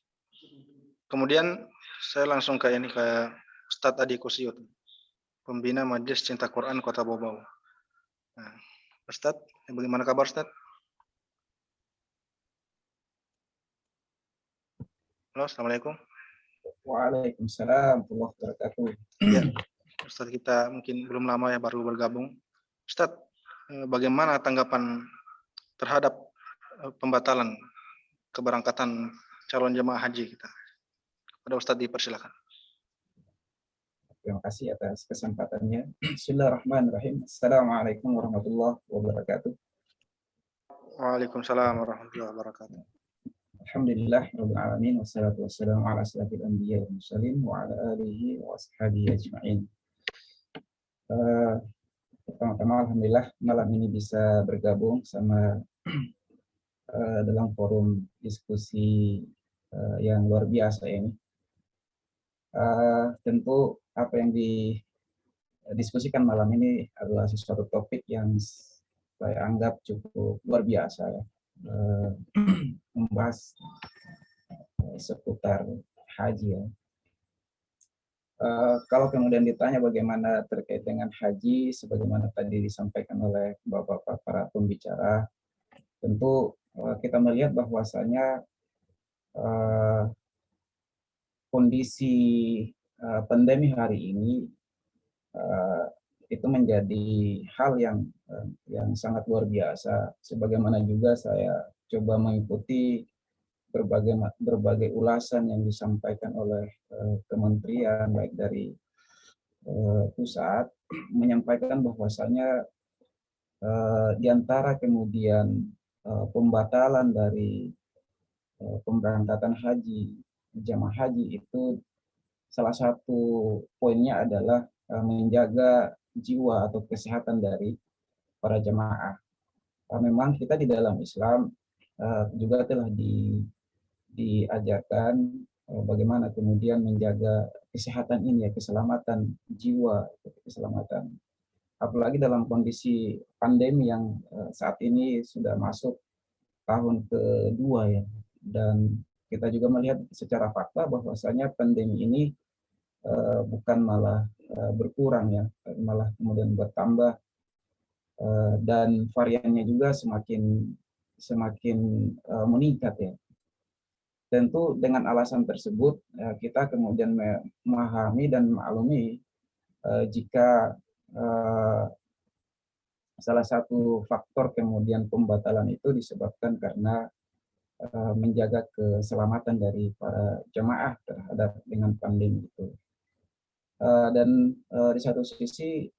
Kemudian saya langsung ke Ustadz Adi Kusiut, pembina Majelis Cinta Quran Kota Bau-Bau. Nah, Ustadz, bagaimana kabar Ustadz? Halo, Assalamualaikum. Waalaikumsalam warahmatullahi wabarakatuh. Ya, Ustadz kita mungkin belum lama ya baru bergabung. Ustadz, bagaimana tanggapan terhadap pembatalan keberangkatan calon jemaah haji kita? Kepada Ustadz dipersilakan. Terima kasih atas kesempatannya. Bismillahirrahmanirrahim. Assalamualaikum warahmatullahi wabarakatuh. Waalaikumsalam warahmatullahi wabarakatuh. Alhamdulillah rabbil alamin, wassalatu wassalamu ala asyrafil anbiya wal mursalin wa ala alihi wa ashabihi ajma'in. Pertama-tama alhamdulillah malam ini bisa bergabung sama dalam forum diskusi yang luar biasa ini. Tentu apa yang didiskusikan malam ini adalah sesuatu topik yang saya anggap cukup luar biasa ya. Membahas seputar haji ya. Kalau kemudian ditanya bagaimana terkait dengan haji, sebagaimana tadi disampaikan oleh bapak-bapak para pembicara, tentu kita melihat bahwasanya kondisi pandemi hari ini itu menjadi hal yang sangat luar biasa. Sebagaimana juga saya coba mengikuti berbagai ulasan yang disampaikan oleh kementerian baik dari pusat, menyampaikan bahwasanya di antara kemudian pembatalan dari pemberangkatan haji, jamaah haji itu salah satu poinnya adalah menjaga jiwa atau kesehatan dari para jemaah. Memang kita di dalam Islam juga telah diajarkan bagaimana kemudian menjaga kesehatan ini ya, keselamatan jiwa, keselamatan. Apalagi dalam kondisi pandemi yang saat ini sudah masuk tahun kedua ya, dan kita juga melihat secara fakta bahwasanya pandemi ini bukan malah berkurang ya, malah kemudian bertambah dan variannya juga semakin meningkat ya. Tentu dengan alasan tersebut kita kemudian memahami dan maklumi jika salah satu faktor kemudian pembatalan itu disebabkan karena menjaga keselamatan dari para jemaah terhadap dengan pandemi itu. Dan di satu sisi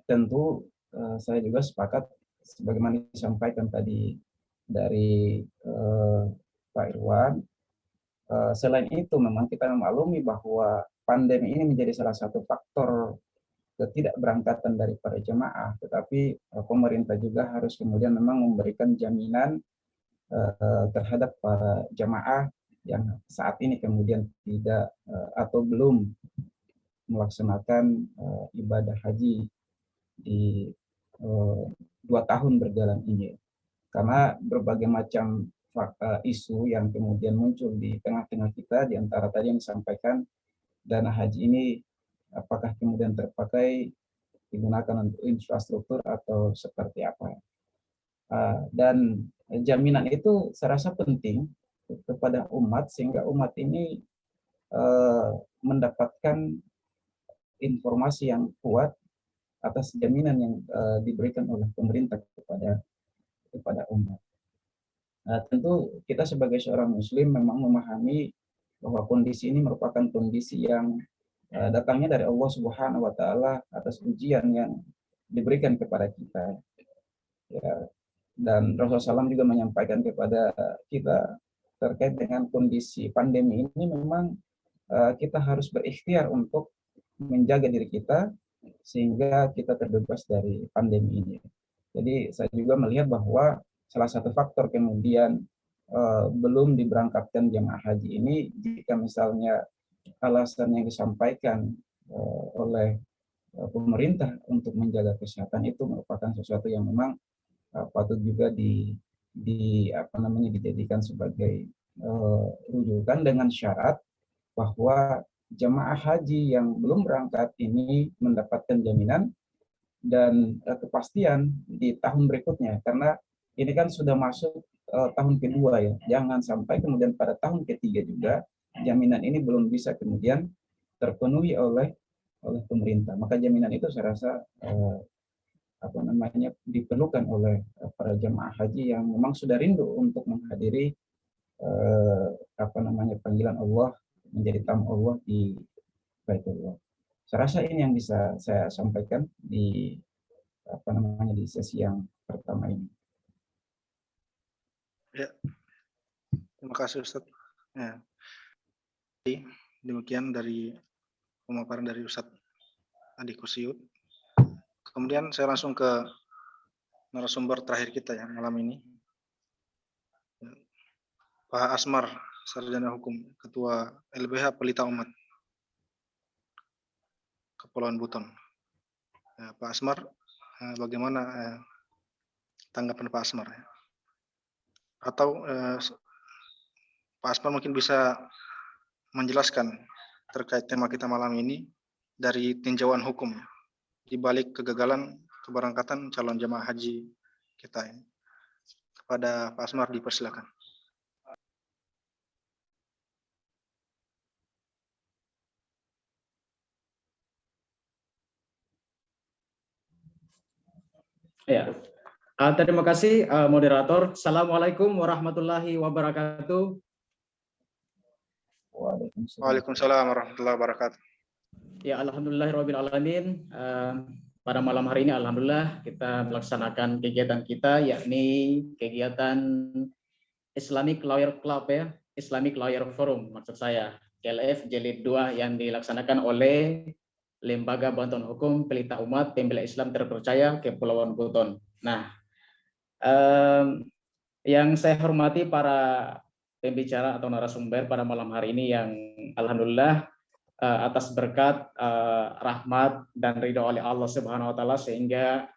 tentu saya juga sepakat sebagaimana disampaikan tadi dari Pak Irwan. Selain itu memang kita memaklumi bahwa pandemi ini menjadi salah satu faktor ketidakberangkatan dari para jemaah, tetapi pemerintah juga harus kemudian memang memberikan jaminan terhadap para jemaah yang saat ini kemudian tidak atau belum melaksanakan ibadah haji di 2 tahun berjalan ini, karena berbagai macam isu yang kemudian muncul di tengah-tengah kita, di antara tadi yang disampaikan dana haji ini apakah kemudian terpakai digunakan untuk infrastruktur atau seperti apa. Dan jaminan itu saya rasa penting kepada umat sehingga umat ini mendapatkan informasi yang kuat atas jaminan yang diberikan oleh pemerintah kepada umat. Tentu kita sebagai seorang muslim memang memahami bahwa kondisi ini merupakan kondisi yang datangnya dari Allah Subhanahu wa taala atas ujian yang diberikan kepada kita. Ya, dan Rasulullah SAW juga menyampaikan kepada kita terkait dengan kondisi pandemi ini, memang kita harus berikhtiar untuk menjaga diri kita sehingga kita terbebas dari pandemi ini. Jadi saya juga melihat bahwa salah satu faktor kemudian belum diberangkatkan jemaah haji ini, jika misalnya alasan yang disampaikan oleh pemerintah untuk menjaga kesehatan itu merupakan sesuatu yang memang patut juga dijadikan sebagai rujukan, dengan syarat bahwa jemaah haji yang belum berangkat ini mendapatkan jaminan dan kepastian di tahun berikutnya, karena ini kan sudah masuk tahun kedua ya, jangan sampai kemudian pada tahun ketiga juga jaminan ini belum bisa kemudian terpenuhi oleh pemerintah. Maka jaminan itu saya rasa diperlukan oleh para jemaah haji yang memang sudah rindu untuk menghadiri panggilan Allah menjadi tamu Allah di Baitullah. Saya rasa ini yang bisa saya sampaikan di di sesi yang pertama ini. Ya, terima kasih Ustaz. Ya. Demikian dari pemaparan dari Ustaz Adi Kursiut. Kemudian saya langsung ke narasumber terakhir kita ya malam ini, Pak Asmar, Sarjana Hukum, Ketua LBH Pelita Umat Kepulauan Buton. Ya, Pak Asmar, bagaimana tanggapan Pak Asmar? Ya? Atau Pak Asmar mungkin bisa menjelaskan terkait tema kita malam ini dari tinjauan hukum di balik kegagalan keberangkatan calon jemaah haji kita ini. Kepada Pak Asmar dipersilakan. Ya, terima kasih moderator. Assalamualaikum warahmatullahi wabarakatuh. Waalaikumsalam warahmatullahi wabarakatuh. Ya, alhamdulillahirabbil alamin. Pada malam hari ini alhamdulillah kita melaksanakan kegiatan kita, yakni kegiatan Islamic Lawyer Club ya, Islamic Lawyer Forum maksud saya, KLF Jilid 2 yang dilaksanakan oleh Lembaga Bantuan Hukum Pelita Umat Pembela Islam Terpercaya Kepulauan Buton. Nah, yang saya hormati para pembicara atau narasumber pada malam hari ini yang alhamdulillah atas berkat rahmat dan ridho oleh Allah Subhanahu wa taala sehingga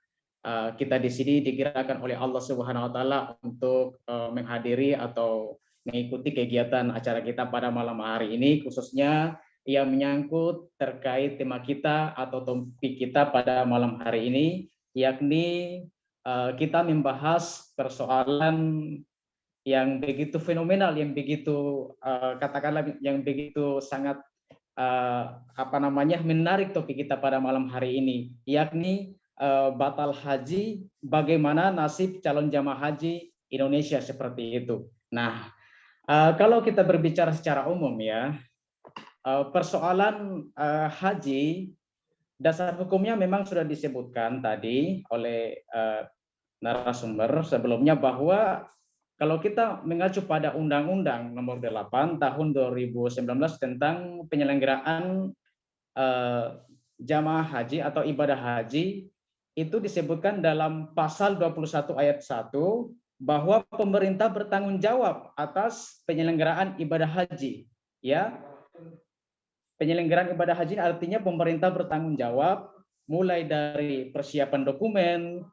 kita di sini digerakkan oleh Allah Subhanahu wa taala untuk menghadiri atau mengikuti kegiatan acara kita pada malam hari ini, khususnya yang menyangkut terkait tema kita atau topik kita pada malam hari ini, yakni kita membahas persoalan yang begitu fenomenal, yang begitu katakanlah yang begitu sangat menarik topik kita pada malam hari ini, yakni batal haji, bagaimana nasib calon jamaah haji Indonesia seperti itu. Nah, kalau kita berbicara secara umum ya, persoalan haji, dasar hukumnya memang sudah disebutkan tadi oleh narasumber sebelumnya, bahwa kalau kita mengacu pada Undang-Undang Nomor 8 Tahun 2019 tentang penyelenggaraan jamaah haji atau ibadah haji, itu disebutkan dalam pasal 21 ayat 1 bahwa pemerintah bertanggung jawab atas penyelenggaraan ibadah haji. Ya, penyelenggaraan ibadah haji artinya pemerintah bertanggung jawab mulai dari persiapan dokumen,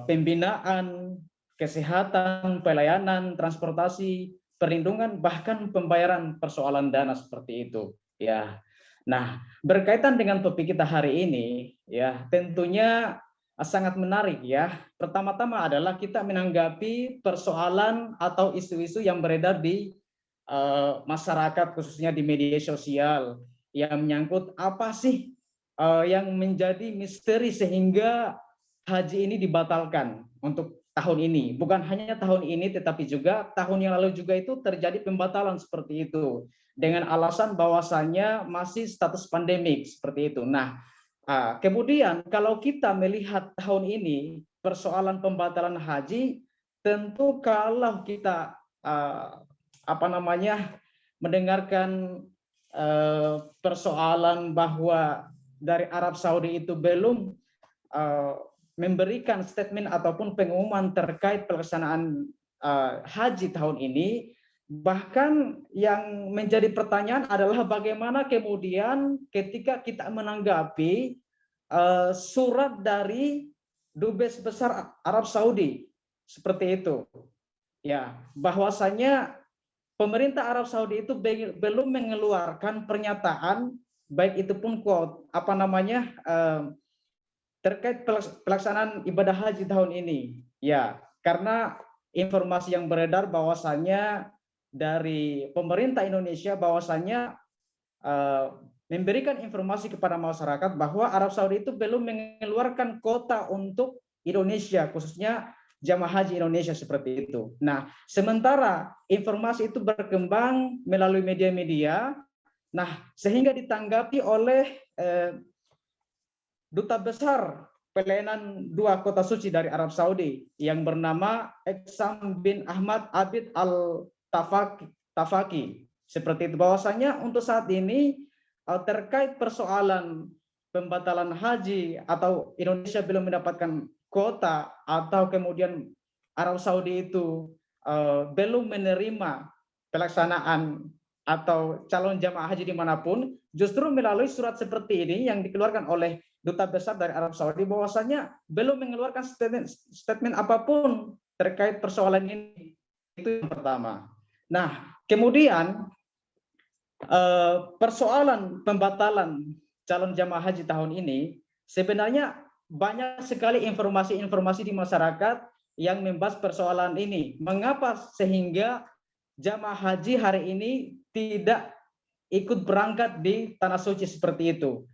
pembinaan, kesehatan, pelayanan, transportasi, perlindungan, bahkan pembayaran persoalan dana seperti itu. Ya, nah berkaitan dengan topik kita hari ini, ya tentunya sangat menarik ya. Pertama-tama adalah kita menanggapi persoalan atau isu-isu yang beredar di masyarakat, khususnya di media sosial, yang menyangkut apa sih yang menjadi misteri sehingga haji ini dibatalkan untuk tahun ini. Bukan hanya tahun ini, tetapi juga tahun yang lalu juga itu terjadi pembatalan seperti itu dengan alasan bahwasannya masih status pandemik seperti itu. Nah, kemudian kalau kita melihat tahun ini persoalan pembatalan haji, tentu kalau kita mendengarkan persoalan bahwa dari Arab Saudi itu belum memberikan statement ataupun pengumuman terkait pelaksanaan haji tahun ini, bahkan yang menjadi pertanyaan adalah bagaimana kemudian ketika kita menanggapi surat dari Dubes Besar Arab Saudi seperti itu, ya, bahwasanya pemerintah Arab Saudi itu belum mengeluarkan pernyataan, baik itu pun terkait pelaksanaan ibadah haji tahun ini. Ya, karena informasi yang beredar bahwasanya dari pemerintah Indonesia bahwasanya memberikan informasi kepada masyarakat bahwa Arab Saudi itu belum mengeluarkan kuota untuk Indonesia, khususnya jamaah haji Indonesia seperti itu. Nah, sementara informasi itu berkembang melalui media-media, nah sehingga ditanggapi oleh Duta Besar Pelayanan Dua Kota Suci dari Arab Saudi yang bernama Eksam bin Ahmad Abid Al-Tafaki. Seperti itu, bahwasanya untuk saat ini terkait persoalan pembatalan haji atau Indonesia belum mendapatkan kuota atau kemudian Arab Saudi itu belum menerima pelaksanaan atau calon jamaah haji dimanapun, justru melalui surat seperti ini yang dikeluarkan oleh Duta Besar dari Arab Saudi bahwasanya belum mengeluarkan statement apapun terkait persoalan ini. Itu yang pertama. Nah, kemudian persoalan pembatalan calon jamaah haji tahun ini sebenarnya banyak sekali informasi-informasi di masyarakat yang membahas persoalan ini. Mengapa sehingga jamaah haji hari ini tidak ikut berangkat di Tanah Suci seperti itu?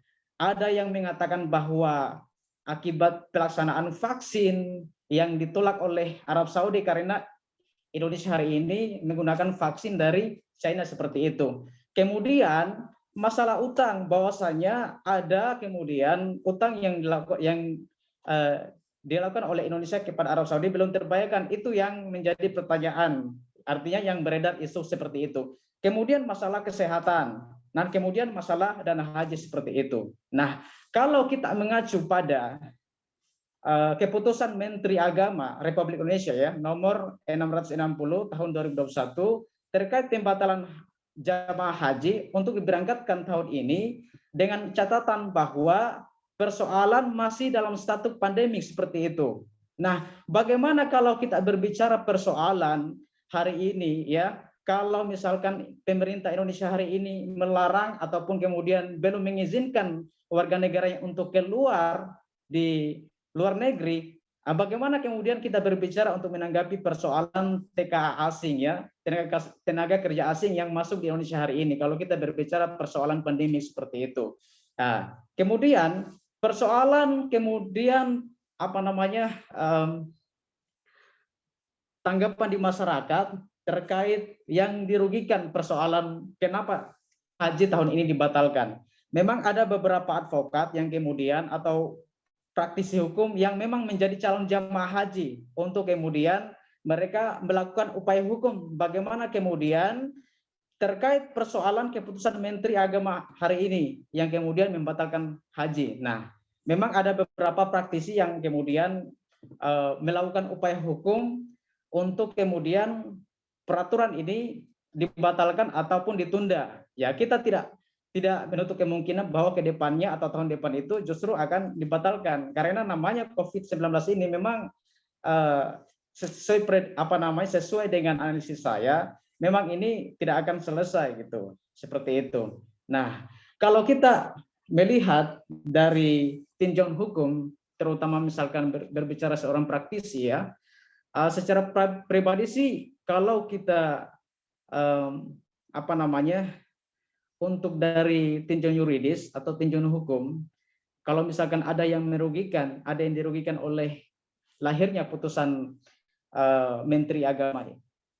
Ada yang mengatakan bahwa akibat pelaksanaan vaksin yang ditolak oleh Arab Saudi karena Indonesia hari ini menggunakan vaksin dari China seperti itu. Kemudian masalah utang, bahwasanya ada kemudian utang yang dilakukan oleh Indonesia kepada Arab Saudi belum terbayarkan. Itu yang menjadi pertanyaan. Artinya yang beredar isu seperti itu. Kemudian masalah kesehatan. Nah, kemudian masalah dana haji seperti itu. Nah, kalau kita mengacu pada keputusan Menteri Agama Republik Indonesia ya nomor 660 tahun 2021 terkait pembatalan jamaah haji untuk diberangkatkan tahun ini dengan catatan bahwa persoalan masih dalam status pandemik seperti itu. Nah, bagaimana kalau kita berbicara persoalan hari ini ya? Kalau misalkan pemerintah Indonesia hari ini melarang ataupun kemudian belum mengizinkan warga negaranya untuk keluar di luar negeri. Bagaimana kemudian kita berbicara untuk menanggapi persoalan TKA asing ya, tenaga kerja asing yang masuk di Indonesia hari ini, kalau kita berbicara persoalan pandemi seperti itu. Nah, kemudian persoalan tanggapan di masyarakat terkait yang dirugikan persoalan kenapa haji tahun ini dibatalkan. Memang ada beberapa advokat yang kemudian atau praktisi hukum yang memang menjadi calon jamaah haji untuk kemudian mereka melakukan upaya hukum bagaimana kemudian terkait persoalan keputusan Menteri Agama hari ini yang kemudian membatalkan haji. Nah, memang ada beberapa praktisi yang kemudian melakukan upaya hukum untuk kemudian peraturan ini dibatalkan ataupun ditunda. Ya, kita tidak menutup kemungkinan bahwa ke depannya atau tahun depan itu justru akan dibatalkan karena namanya COVID-19 ini memang sesuai dengan analisis saya memang ini tidak akan selesai gitu, seperti itu. Nah, kalau kita melihat dari tinjauan hukum terutama misalkan berbicara seorang praktisi ya, secara pribadi sih kalau kita untuk dari tinjauan yuridis atau tinjauan hukum, kalau misalkan ada yang merugikan, ada yang dirugikan oleh lahirnya putusan Menteri Agama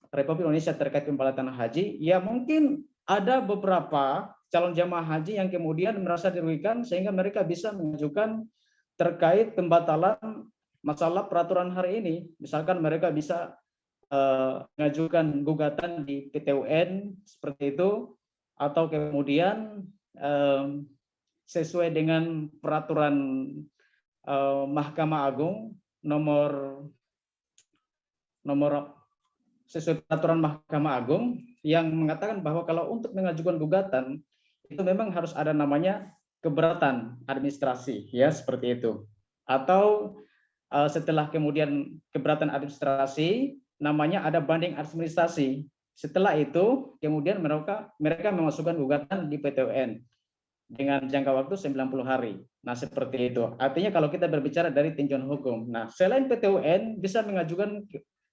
Republik Indonesia terkait pembatalkan haji, ya mungkin ada beberapa calon jamaah haji yang kemudian merasa dirugikan sehingga mereka bisa mengajukan terkait pembatalan masalah peraturan hari ini. Misalkan mereka bisa mengajukan gugatan di PT UN seperti itu, atau kemudian sesuai dengan peraturan Mahkamah Agung nomor sesuai peraturan Mahkamah Agung yang mengatakan bahwa kalau untuk mengajukan gugatan itu memang harus ada namanya keberatan administrasi ya seperti itu, atau setelah kemudian keberatan administrasi namanya ada banding administrasi. Setelah itu kemudian mereka memasukkan gugatan di PT UN dengan jangka waktu 90 hari. Nah, seperti itu. Artinya kalau kita berbicara dari tinjauan hukum. Nah, selain PT UN bisa mengajukan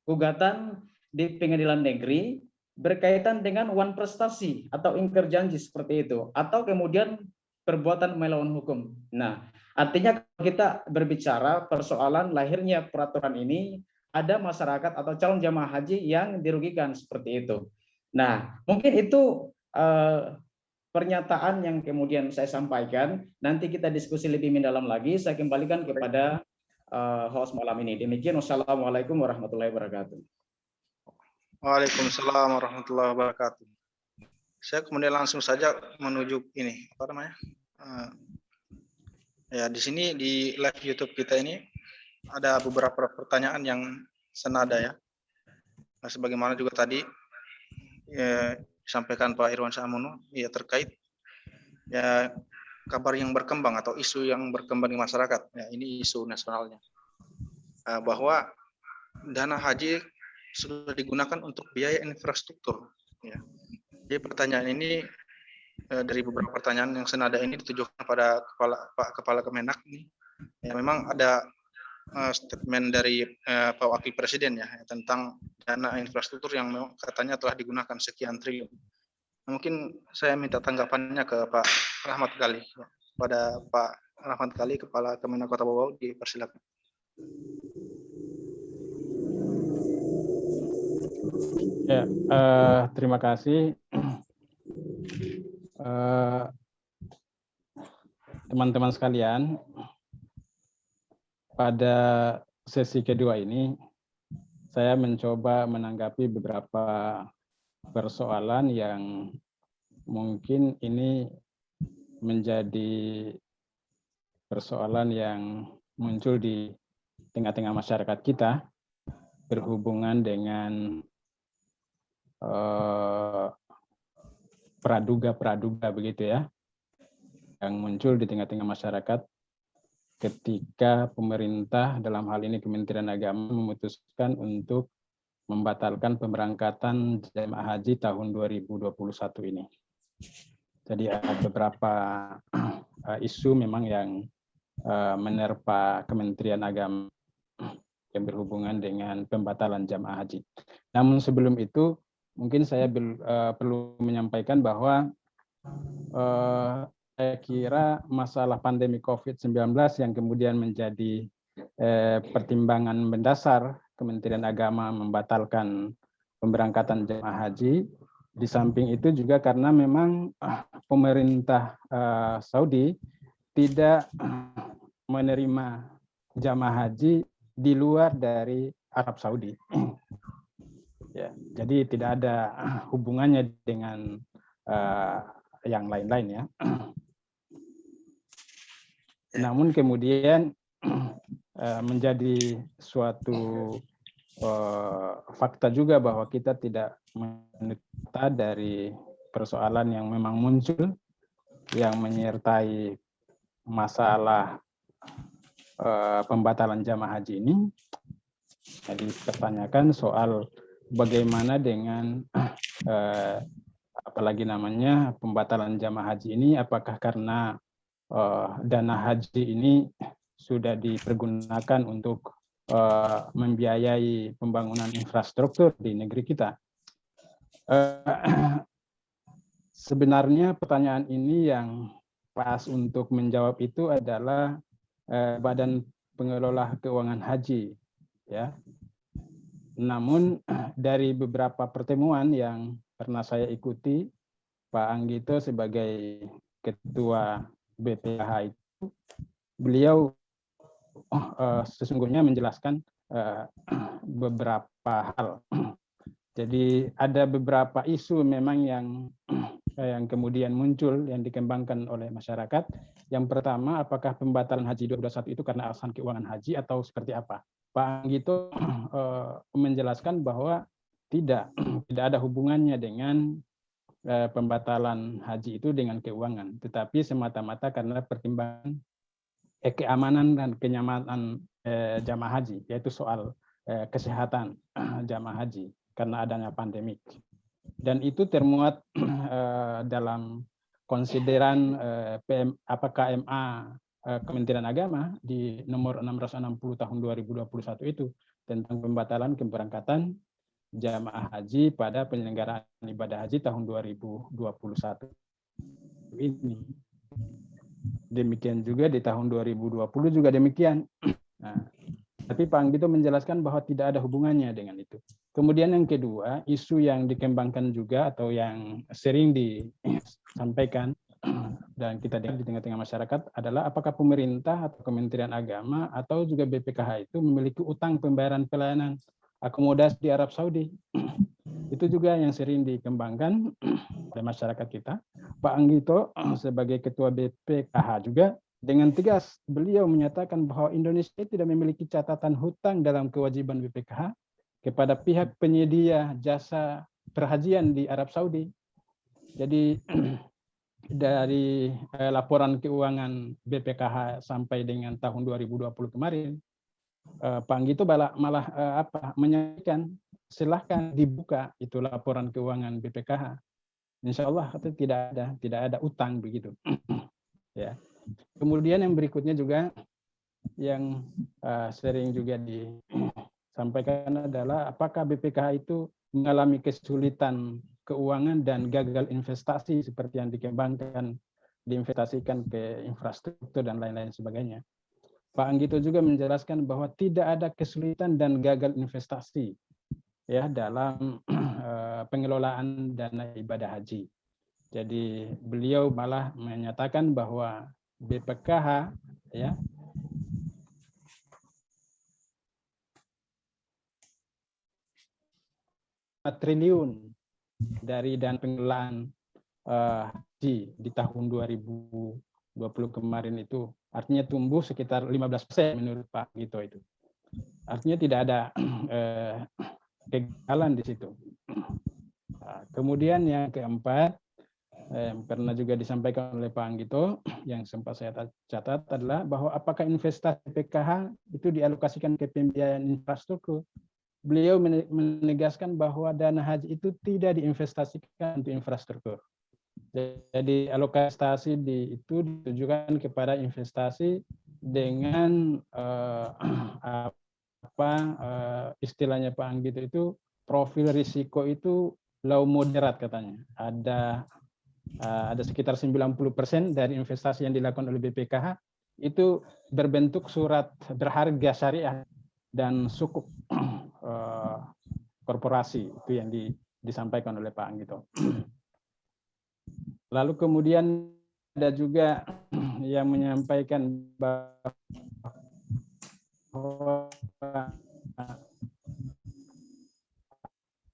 gugatan di pengadilan negeri berkaitan dengan wan prestasi atau ingkar janji seperti itu, atau kemudian perbuatan melawan hukum. Nah, artinya kalau kita berbicara persoalan lahirnya peraturan ini, ada masyarakat atau calon jamaah haji yang dirugikan seperti itu. Nah, mungkin itu pernyataan yang kemudian saya sampaikan. Nanti kita diskusi lebih mendalam lagi. Saya kembalikan kepada host malam ini. Demikian, wassalamualaikum warahmatullahi wabarakatuh. Waalaikumsalam warahmatullahi wabarakatuh. Saya kemudian langsung saja menuju ini, ya di sini di live YouTube kita ini ada beberapa pertanyaan yang senada ya. Nah, sebagaimana juga tadi disampaikan Pak Irwansyah Amono, ya terkait ya kabar yang berkembang atau isu yang berkembang di masyarakat. Ya, ini isu nasionalnya bahwa dana haji sudah digunakan untuk biaya infrastruktur. Ya. Jadi pertanyaan ini dari beberapa pertanyaan yang senada ini ditujukan pada Kepala Kemenak ini. Ya, memang ada statement dari Pak Wakil Presiden ya tentang dana infrastruktur yang katanya telah digunakan sekian triliun. Mungkin saya minta tanggapannya ke Pak Rahmat Kali. Ya. Pada Pak Rahmat Kali, Kepala Kemenak Kota Bau, dipersilakan. Ya, terima kasih. Teman-teman sekalian, pada sesi kedua ini saya mencoba menanggapi beberapa persoalan yang mungkin ini menjadi persoalan yang muncul di tengah-tengah masyarakat kita berhubungan dengan praduga begitu ya, yang muncul di tengah-tengah masyarakat ketika pemerintah dalam hal ini Kementerian Agama memutuskan untuk membatalkan pemberangkatan jemaah haji tahun 2021 ini. Jadi ada beberapa isu memang yang menerpa Kementerian Agama yang berhubungan dengan pembatalan jamaah haji. Namun sebelum itu, mungkin saya perlu menyampaikan bahwa saya kira masalah pandemi COVID-19 yang kemudian menjadi pertimbangan mendasar Kementerian Agama membatalkan pemberangkatan jamaah haji. Di samping itu juga karena memang pemerintah Saudi tidak menerima jamaah haji di luar dari Arab Saudi. Ya, jadi tidak ada hubungannya dengan yang lain-lain ya. Namun kemudian menjadi suatu fakta juga bahwa kita tidak meneta dari persoalan yang memang muncul yang menyertai masalah pembatalan jamaah haji ini. Jadi pertanyakan soal bagaimana dengan apalagi namanya pembatalan jamaah haji ini, apakah karena dana haji ini sudah dipergunakan untuk membiayai pembangunan infrastruktur di negeri kita. Sebenarnya pertanyaan ini yang pas untuk menjawab itu adalah Badan Pengelola Keuangan Haji, ya. Namun dari beberapa pertemuan yang pernah saya ikuti, Pak Anggito sebagai Ketua BPKH itu, beliau sesungguhnya menjelaskan beberapa hal. Jadi ada beberapa isu memang yang kemudian muncul yang dikembangkan oleh masyarakat. Yang pertama, apakah pembatalan haji 2021 itu karena alasan keuangan haji atau seperti apa? Pak Anggito menjelaskan bahwa tidak ada hubungannya dengan pembatalan haji itu dengan keuangan, tetapi semata-mata karena pertimbangan keamanan dan kenyamanan jamaah haji, yaitu soal kesehatan jamaah haji karena adanya pandemik. Dan itu termuat dalam konsideran KMA Kementerian Agama di nomor 660 tahun 2021 itu tentang pembatalan keberangkatan jamaah haji pada penyelenggaraan ibadah haji tahun 2021 ini. Demikian juga di tahun 2020 juga demikian. Nah, tapi Pak Anggito menjelaskan bahwa tidak ada hubungannya dengan itu. Kemudian yang kedua, isu yang dikembangkan juga atau yang sering disampaikan dan kita dengar di tengah-tengah masyarakat adalah apakah pemerintah atau Kementerian Agama atau juga BPKH itu memiliki utang pembayaran pelayanan akomodasi di Arab Saudi. Itu juga yang sering dikembangkan oleh masyarakat kita. Pak Anggito sebagai Ketua BPKH juga dengan tegas beliau menyatakan bahwa Indonesia tidak memiliki catatan hutang dalam kewajiban BPKH kepada pihak penyedia jasa perhajian di Arab Saudi. Jadi dari laporan keuangan BPKH sampai dengan tahun 2020 kemarin, Pak Anggito malah menyampaikan silahkan dibuka itu laporan keuangan BPKH. Insya Allah tidak ada utang begitu. Ya. Kemudian yang berikutnya juga yang sering juga disampaikan adalah apakah BPKH itu mengalami kesulitan keuangan dan gagal investasi seperti yang dikembangkan, diinvestasikan ke infrastruktur dan lain-lain sebagainya. Pak Anggito juga menjelaskan bahwa tidak ada kesulitan dan gagal investasi ya dalam pengelolaan dana ibadah haji. Jadi beliau malah menyatakan bahwa BPKH ya triliun dari dana pengelolaan haji di tahun 2020 kemarin itu artinya tumbuh sekitar 15% menurut Pak Anggito itu. Artinya tidak ada kegagalan di situ. Nah, kemudian yang keempat yang pernah juga disampaikan oleh Pak Anggito yang sempat saya catat adalah bahwa apakah investasi PKH itu dialokasikan ke pembiayaan infrastruktur. Beliau menegaskan bahwa dana haji itu tidak diinvestasikan untuk infrastruktur. Jadi alokasi itu ditujukan kepada investasi dengan istilahnya Pak Anggito itu profil risiko itu low moderat katanya. Ada sekitar 90% dari investasi yang dilakukan oleh BPKH itu berbentuk surat berharga syariah dan sukuk korporasi, itu yang disampaikan oleh Pak Anggito. Lalu kemudian ada juga yang menyampaikan bahwa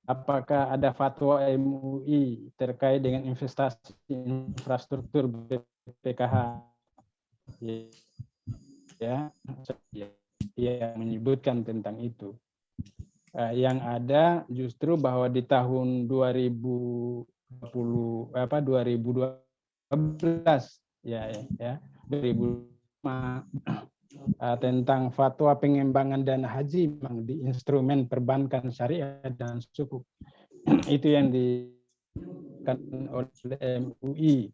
apakah ada fatwa MUI terkait dengan investasi infrastruktur BPKH, ya, yang menyebutkan tentang itu. Yang ada justru bahwa di tahun 2012 tentang fatwa pengembangan dana haji di instrumen perbankan syariah dan sukuk, itu yang dikan oleh MUI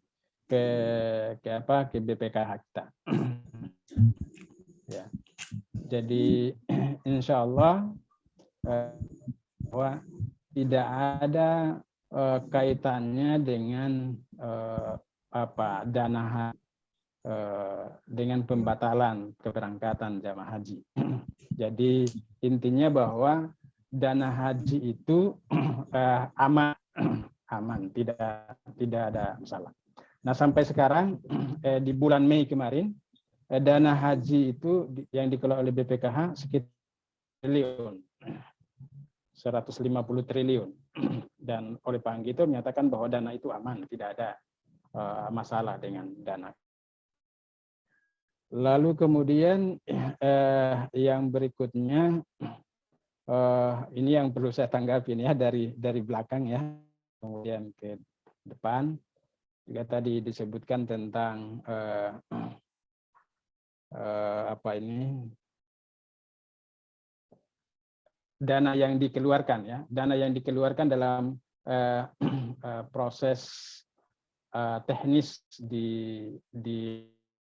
ke BPKH kita. Ya. Jadi insya Allah bahwa tidak ada kaitannya dengan dana dengan pembatalan keberangkatan jamaah haji. Jadi intinya bahwa dana haji itu aman, tidak ada masalah. Nah, sampai sekarang di bulan Mei kemarin dana haji itu yang dikelola oleh BPKH sekitar triliun, 150 triliun, dan oleh Pak Anggito menyatakan bahwa dana itu aman, tidak ada masalah dengan dana. Lalu kemudian yang berikutnya ini yang perlu saya tanggapi ya, dari belakang ya, kemudian ke depan juga tadi disebutkan tentang dana yang dikeluarkan ya, dana yang dikeluarkan dalam proses teknis di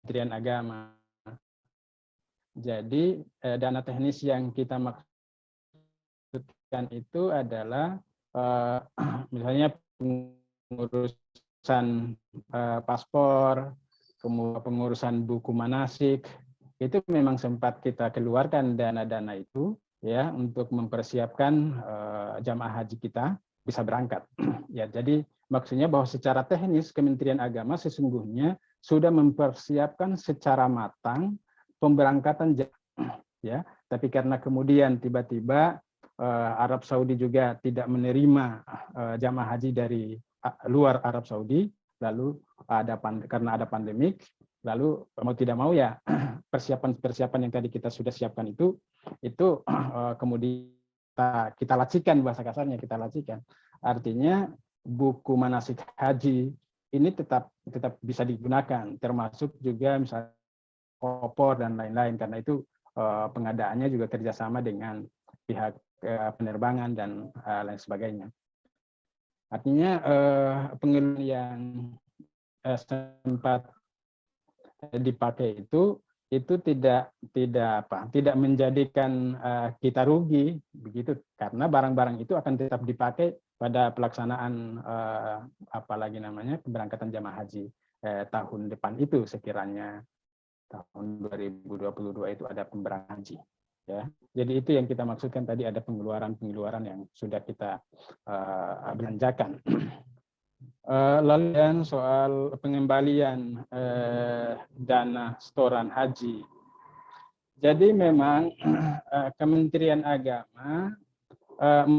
Kementerian Agama. Jadi dana teknis yang kita maksudkan itu adalah misalnya pengurusan paspor, kemudian pengurusan buku manasik, itu memang sempat kita keluarkan dana-dana itu ya untuk mempersiapkan jamaah haji kita bisa berangkat. Ya, jadi maksudnya bahwa secara teknis Kementerian Agama sesungguhnya sudah mempersiapkan secara matang pemberangkatan ya, tapi karena kemudian tiba-tiba Arab Saudi juga tidak menerima jamaah haji dari luar Arab Saudi, lalu karena ada pandemik, lalu mau tidak mau ya persiapan yang tadi kita sudah siapkan itu kemudian kita lacikan, bahasa kasarnya kita lacikan. Artinya buku manasik haji ini tetap bisa digunakan, termasuk juga misalnya kopor dan lain-lain, karena itu pengadaannya juga kerjasama dengan pihak penerbangan dan lain sebagainya. Artinya pengeluaran yang sempat dipakai itu tidak menjadikan kita rugi begitu, karena barang-barang itu akan tetap dipakai pada pelaksanaan keberangkatan jamaah haji tahun depan itu, sekiranya tahun 2022 itu ada pemberangkatan haji ya. Jadi itu yang kita maksudkan tadi, ada pengeluaran yang sudah kita belanjakan. Lalu yang soal pengembalian dana setoran haji. Jadi memang Kementerian Agama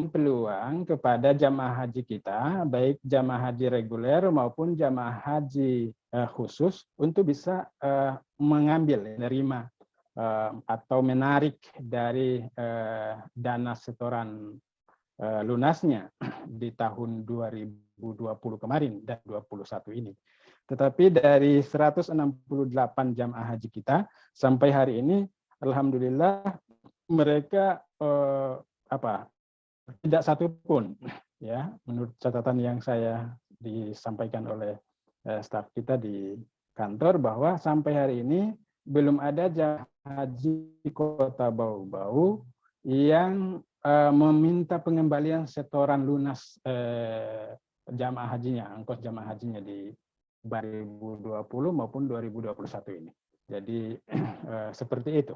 peluang kepada jamaah haji kita, baik jamaah haji reguler maupun jamaah haji khusus, untuk bisa mengambil, menerima atau menarik dari dana setoran lunasnya di tahun 2020 kemarin dan 2021 ini. Tetapi dari 168 jamaah haji kita sampai hari ini, alhamdulillah mereka tidak satu pun ya, menurut catatan yang saya disampaikan oleh staf kita di kantor, bahwa sampai hari ini belum ada jamaah haji Kota Bau-Bau yang meminta pengembalian setoran lunas jamaah hajinya, ongkos jamaah hajinya di 2020 maupun 2021 ini. Jadi seperti itu.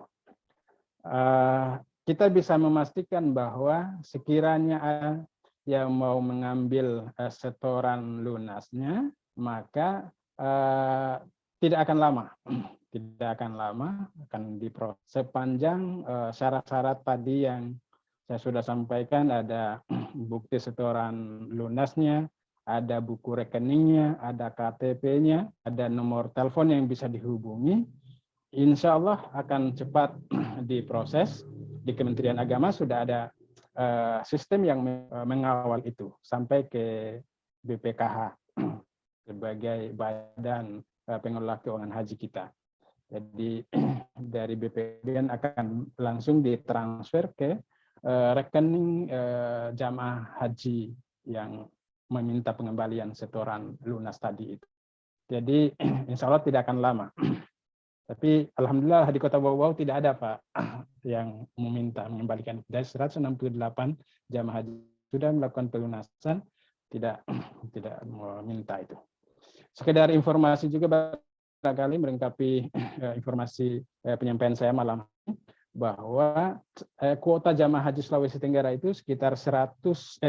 Kita bisa memastikan bahwa sekiranya ada yang mau mengambil setoran lunasnya, maka tidak akan lama. Tidak akan lama, akan diproses. Sepanjang syarat-syarat tadi yang saya sudah sampaikan, ada bukti setoran lunasnya, ada buku rekeningnya, ada KTP-nya, ada nomor telepon yang bisa dihubungi, insya Allah akan cepat diproses. Di Kementerian Agama sudah ada sistem yang mengawal itu sampai ke BPKH sebagai badan pengelola keuangan haji kita. Jadi dari BPKH akan langsung ditransfer ke rekening jamaah haji yang meminta pengembalian setoran lunas tadi itu. Jadi insya Allah tidak akan lama. Tapi alhamdulillah di Kota Bau-Bau tidak ada Pak yang meminta mengembalikan. Dari 168 jamaah haji sudah melakukan pelunasan, tidak meminta itu. Sekedar informasi juga barangkali melengkapi informasi penyampaian saya malam ini, bahwa kuota jamaah haji Sulawesi Tenggara itu sekitar 1984.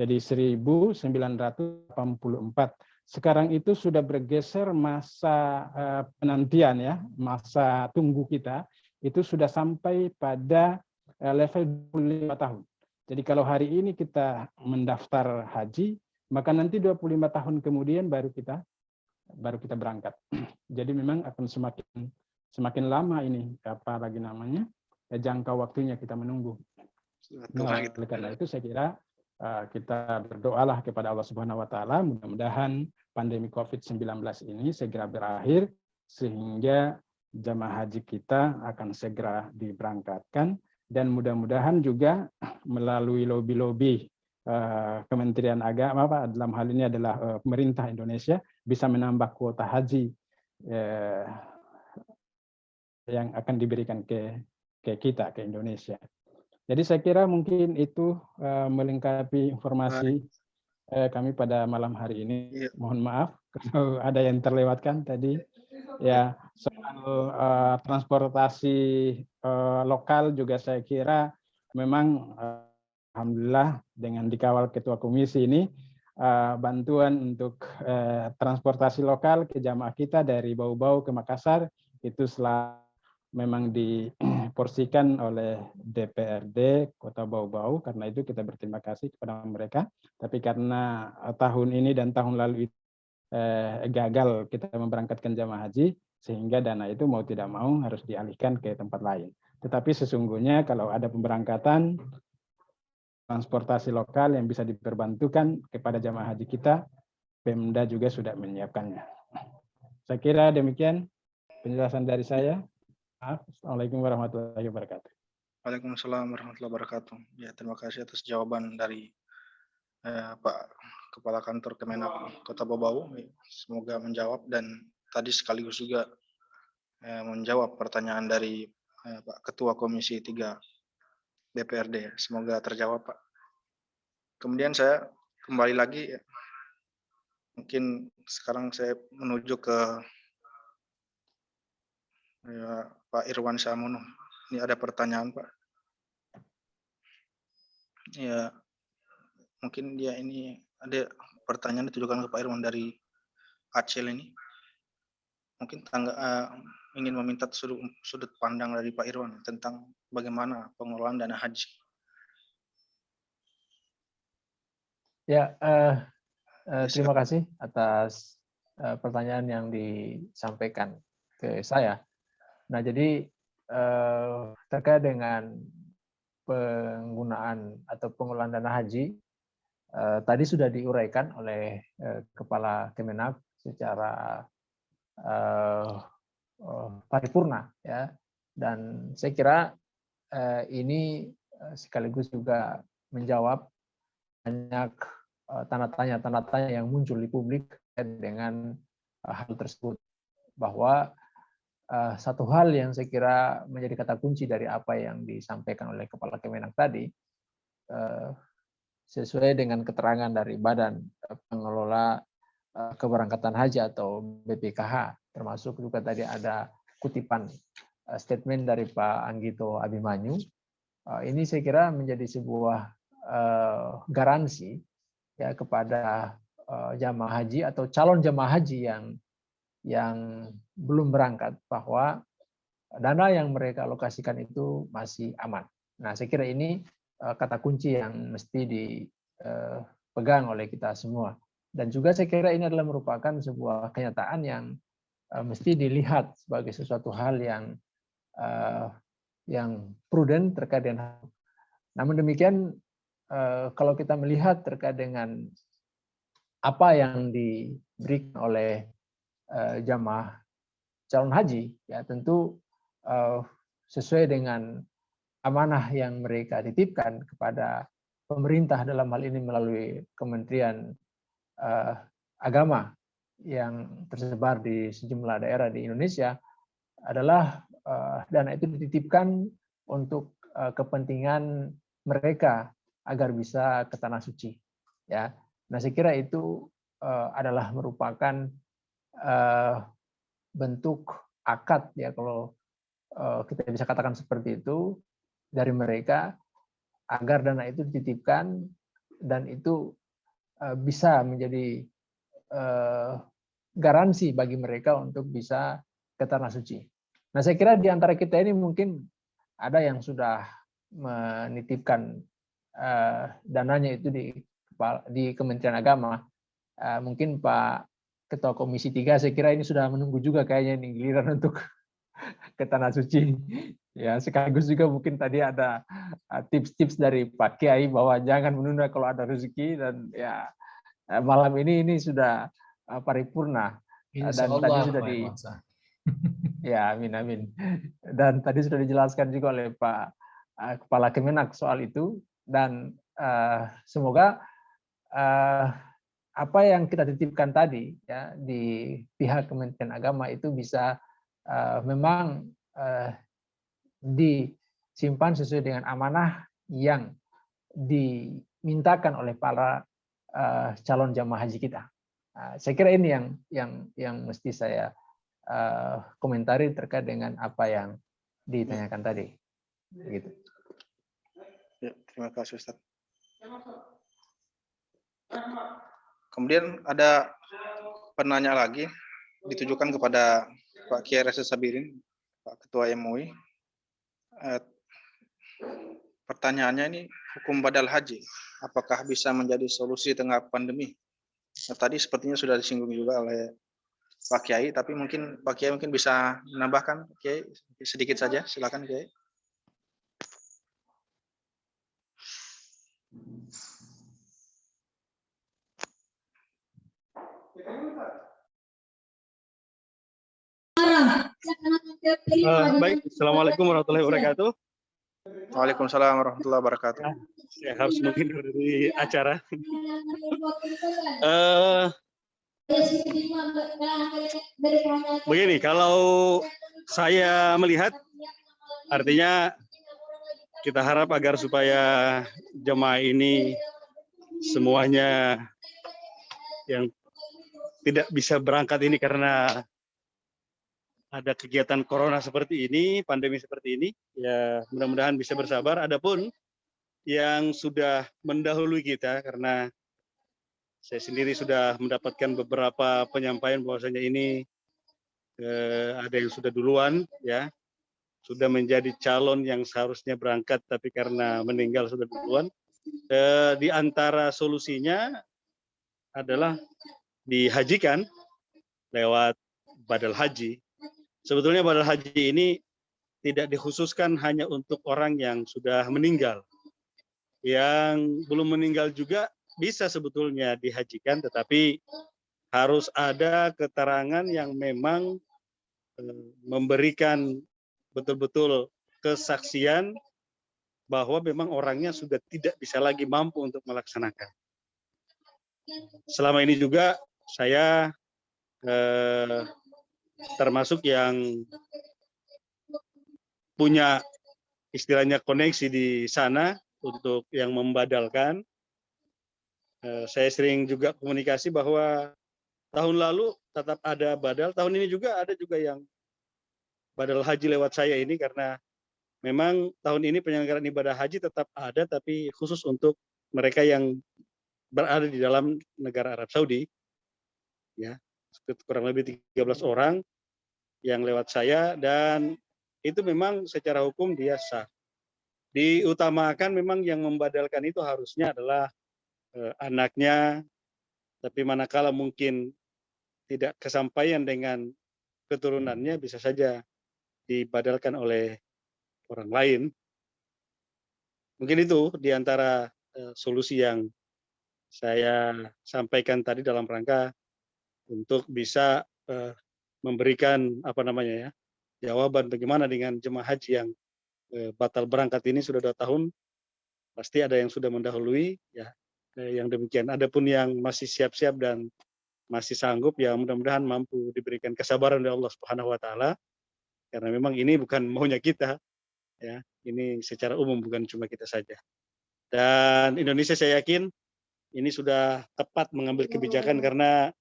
Jadi 1984. Sekarang itu sudah bergeser masa penantian ya, masa tunggu kita itu sudah sampai pada level 25 tahun. Jadi kalau hari ini kita mendaftar haji, maka nanti 25 tahun kemudian baru kita berangkat. Jadi memang akan semakin lama ini apa lagi namanya jangka waktunya kita menunggu. Nah, karena itu saya kira kita berdoalah kepada Allah Subhanahu wa taala, mudah-mudahan pandemi Covid-19 ini segera berakhir sehingga jamaah haji kita akan segera diberangkatkan, dan mudah-mudahan juga melalui lobi-lobi Kementerian Agama, Pak, dalam hal ini adalah pemerintah Indonesia, bisa menambah kuota haji yang akan diberikan ke kita, ke Indonesia. Jadi saya kira mungkin itu melengkapi informasi kami pada malam hari ini. Mohon maaf kalau ada yang terlewatkan tadi. Ya, soal transportasi lokal juga saya kira memang alhamdulillah dengan dikawal Ketua Komisi ini bantuan untuk transportasi lokal ke jamaah kita dari Bau-Bau ke Makassar itu memang diporsikan oleh DPRD Kota Bau-Bau, karena itu kita berterima kasih kepada mereka. Tapi karena tahun ini dan tahun lalu itu gagal kita memberangkatkan jamaah haji, sehingga dana itu mau tidak mau harus dialihkan ke tempat lain. Tetapi sesungguhnya kalau ada pemberangkatan transportasi lokal yang bisa diperbantukan kepada jamaah haji kita, Pemda juga sudah menyiapkannya. Saya kira demikian penjelasan dari saya. Assalamualaikum warahmatullahi wabarakatuh. Waalaikumsalam warahmatullahi wabarakatuh. Ya, terima kasih atas jawaban dari Pak Kepala Kantor Kemenak Kota Bau-Bau. Semoga menjawab, dan tadi sekaligus juga menjawab pertanyaan dari Pak Ketua Komisi 3 DPRD. Semoga terjawab, Pak. Kemudian saya kembali lagi, mungkin sekarang saya menuju ke Pak Irwan Syahmono. Ini ada pertanyaan, Pak. Ya, mungkin dia ini ada pertanyaan ditujukan ke Pak Irwan dari Aceh ini. Mungkin ingin meminta sudut pandang dari Pak Irwan tentang bagaimana pengelolaan dana haji. Ya, terima kasih atas pertanyaan yang disampaikan ke saya. Nah, jadi terkait dengan penggunaan atau pengelolaan dana haji, tadi sudah diuraikan oleh Kepala Kemenak secara paripurna, ya. Dan saya kira ini sekaligus juga menjawab banyak tanda tanya yang muncul di publik dengan hal tersebut, bahwa satu hal yang saya kira menjadi kata kunci dari apa yang disampaikan oleh Kepala Kemenak tadi, sesuai dengan keterangan dari Badan Pengelola Keberangkatan Haji atau BPKH, termasuk juga tadi ada kutipan statement dari Pak Anggito Abimanyu. Ini saya kira menjadi sebuah garansi ya kepada jamaah haji atau calon jamaah haji yang belum berangkat, bahwa dana yang mereka alokasikan itu masih aman. Nah, saya kira ini kata kunci yang mesti dipegang oleh kita semua. Dan juga saya kira ini adalah merupakan sebuah kenyataan yang mesti dilihat sebagai sesuatu hal yang prudent terkait dengan. Namun demikian, kalau kita melihat terkait dengan apa yang diberikan oleh jamaah calon haji, ya tentu sesuai dengan amanah yang mereka titipkan kepada pemerintah, dalam hal ini melalui Kementerian Agama yang tersebar di sejumlah daerah di Indonesia, adalah dana itu dititipkan untuk kepentingan mereka agar bisa ke tanah suci. Ya, nah saya kira itu adalah merupakan bentuk akad, ya kalau kita bisa katakan seperti itu, dari mereka agar dana itu dititipkan dan itu bisa menjadi garansi bagi mereka untuk bisa ke tanah suci. Nah, saya kira di antara kita ini mungkin ada yang sudah menitipkan dananya itu di Kementerian Agama. Mungkin Pak Ketua Komisi 3 saya kira ini sudah menunggu juga kayaknya ini giliran untuk ke tanah suci. Ya, sekaligus juga mungkin tadi ada tips-tips dari Pak Kiai bahwa jangan menunda kalau ada rezeki, dan ya malam ini sudah paripurna. Dan tadi sudah ya, amin. Dan tadi sudah dijelaskan juga oleh Pak Kepala Kemenak soal itu, dan semoga apa yang kita titipkan tadi ya di pihak Kementerian Agama itu bisa memang disimpan sesuai dengan amanah yang dimintakan oleh para calon jamaah haji kita. Saya kira ini yang mesti saya komentari terkait dengan apa yang ditanyakan tadi. Begitu. Ya, terima kasih Ustaz. Kemudian ada penanya lagi ditujukan kepada Pak Kiai Rashid Sabirin, Pak Ketua MUI. Pertanyaannya ini, hukum badal haji, apakah bisa menjadi solusi tengah pandemi? Nah, tadi sepertinya sudah disinggung juga oleh Pak Kiai, tapi mungkin Pak Kiai mungkin bisa menambahkan, Kiai, sedikit saja, silakan Kiai. Baik, Assalamualaikum warahmatullahi wabarakatuh. Waalaikumsalam warahmatullahi wabarakatuh. Saya harus menghindar dari acara. Begini, kalau saya melihat, artinya kita harap agar supaya jemaah ini semuanya yang tidak bisa berangkat ini karena ada kegiatan corona seperti ini, pandemi seperti ini, ya mudah-mudahan bisa bersabar. Adapun yang sudah mendahului kita, karena saya sendiri sudah mendapatkan beberapa penyampaian bahwasanya ini ada yang sudah duluan, ya sudah menjadi calon yang seharusnya berangkat, tapi karena meninggal sudah duluan. Di antara solusinya adalah dihajikan lewat badal haji. Sebetulnya badal haji ini tidak dikhususkan hanya untuk orang yang sudah meninggal. Yang belum meninggal juga bisa sebetulnya dihajikan, tetapi harus ada keterangan yang memang memberikan betul-betul kesaksian bahwa memang orangnya sudah tidak bisa lagi mampu untuk melaksanakan. Selama ini juga saya termasuk yang punya istilahnya koneksi di sana untuk yang membadalkan. Saya sering juga komunikasi bahwa tahun lalu tetap ada badal, tahun ini juga ada juga yang badal haji lewat saya ini, karena memang tahun ini penyelenggaraan ibadah haji tetap ada, tapi khusus untuk mereka yang berada di dalam negara Arab Saudi, ya, kurang lebih 13 orang yang lewat saya, dan itu memang secara hukum dia sah. Diutamakan memang yang membadalkan itu harusnya adalah anaknya, tapi manakala mungkin tidak kesampaian dengan keturunannya, bisa saja dibadalkan oleh orang lain. Mungkin itu diantara solusi yang saya sampaikan tadi dalam rangka untuk bisa memberikan jawaban bagaimana dengan jemaah haji yang batal berangkat ini sudah 2 tahun, pasti ada yang sudah mendahului, ya, yang demikian. Adapun yang masih siap-siap dan masih sanggup, ya mudah-mudahan mampu diberikan kesabaran oleh Allah Subhanahu Wa Taala, karena memang ini bukan maunya kita, ya, ini secara umum, bukan cuma kita saja. Dan Indonesia saya yakin ini sudah tepat mengambil kebijakan, karena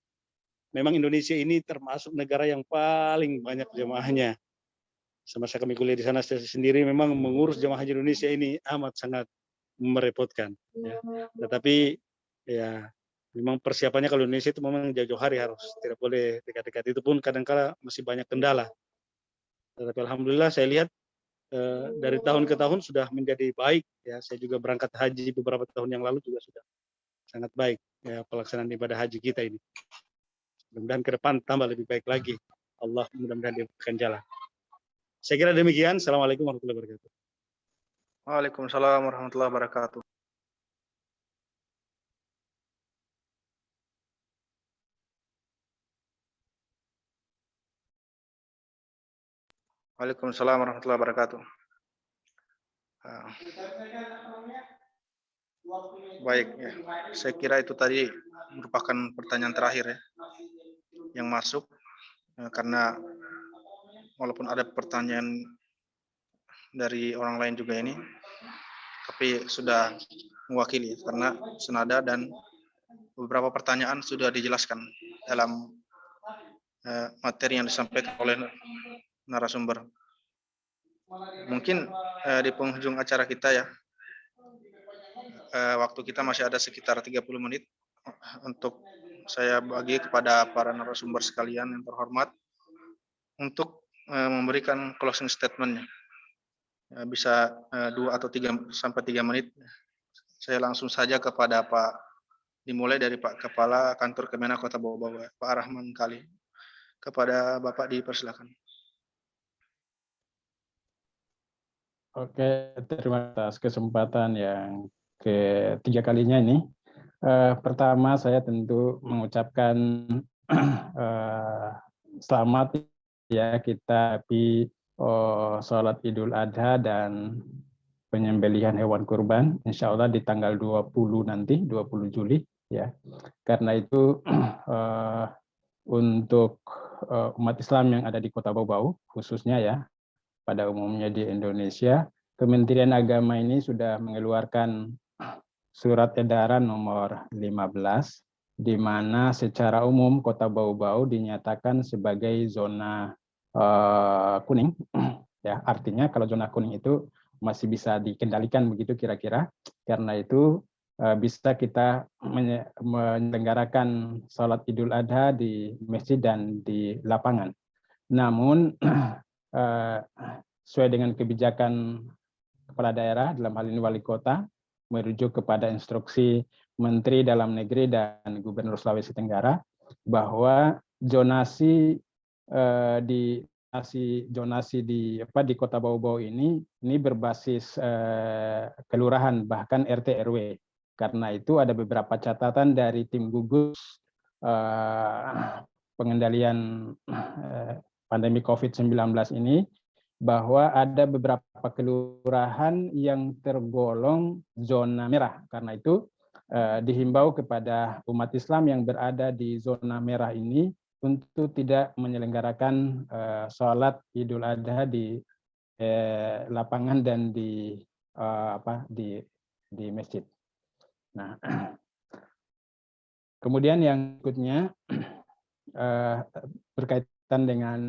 memang Indonesia ini termasuk negara yang paling banyak jemaahnya. Semasa kami kuliah di sana, saya sendiri memang mengurus jemaah haji Indonesia ini amat sangat merepotkan. Ya. Tetapi ya memang persiapannya kalau Indonesia itu memang jauh-jauh hari harus, tidak boleh dekat-dekat, itu pun kadang-kala masih banyak kendala. Tetapi alhamdulillah saya lihat dari tahun ke tahun sudah menjadi baik. Ya, saya juga berangkat haji beberapa tahun yang lalu juga sudah sangat baik, ya, pelaksanaan ibadah haji kita ini. Mudah-mudahan ke depan tambah lebih baik lagi. Allah mudah-mudahan diberikan jalan. Saya kira demikian. Assalamualaikum warahmatullahi wabarakatuh. Waalaikumsalam warahmatullahi wabarakatuh. Waalaikumsalam warahmatullahi wabarakatuh. Baik, ya. Saya kira itu tadi merupakan pertanyaan terakhir, ya, yang masuk, karena walaupun ada pertanyaan dari orang lain juga ini, tapi sudah mewakili karena senada dan beberapa pertanyaan sudah dijelaskan dalam materi yang disampaikan oleh narasumber. Mungkin di penghujung acara kita, ya, waktu kita masih ada sekitar 30 menit untuk saya bagi kepada para narasumber sekalian yang terhormat untuk memberikan closing statement-nya. Bisa 2 atau 3 sampai 3 menit. Saya langsung saja kepada Pak, dimulai dari Pak Kepala Kantor Kemenak Kota Bau-Bau, Pak Rahman Kali. Kepada Bapak dipersilakan. Oke, terima kasih atas kesempatan yang ketiga kalinya ini. Pertama, saya tentu mengucapkan selamat, ya, kita sholat Idul Adha dan penyembelihan hewan kurban, insya Allah di tanggal 20 nanti, 20 Juli, ya. Karena itu untuk umat Islam yang ada di Kota Bau-Bau, khususnya, ya, pada umumnya di Indonesia, Kementerian Agama ini sudah mengeluarkan surat edaran nomor 15, di mana secara umum Kota Bau-Bau dinyatakan sebagai zona kuning. Ya, artinya kalau zona kuning itu masih bisa dikendalikan begitu kira-kira. Karena itu bisa kita menyelenggarakan sholat Idul Adha di masjid dan di lapangan. Namun sesuai dengan kebijakan kepala daerah, dalam hal ini wali kota, merujuk kepada instruksi Menteri Dalam Negeri dan Gubernur Sulawesi Tenggara, bahwa zonasi di Kota Bau-Bau ini berbasis kelurahan, bahkan RT RW. Karena itu ada beberapa catatan dari tim gugus pengendalian pandemi COVID-19 ini, bahwa ada beberapa kelurahan yang tergolong zona merah. Karena itu dihimbau kepada umat Islam yang berada di zona merah ini untuk tidak menyelenggarakan sholat Idul Adha di lapangan dan di di masjid. Nah, kemudian yang berikutnya berkaitan dengan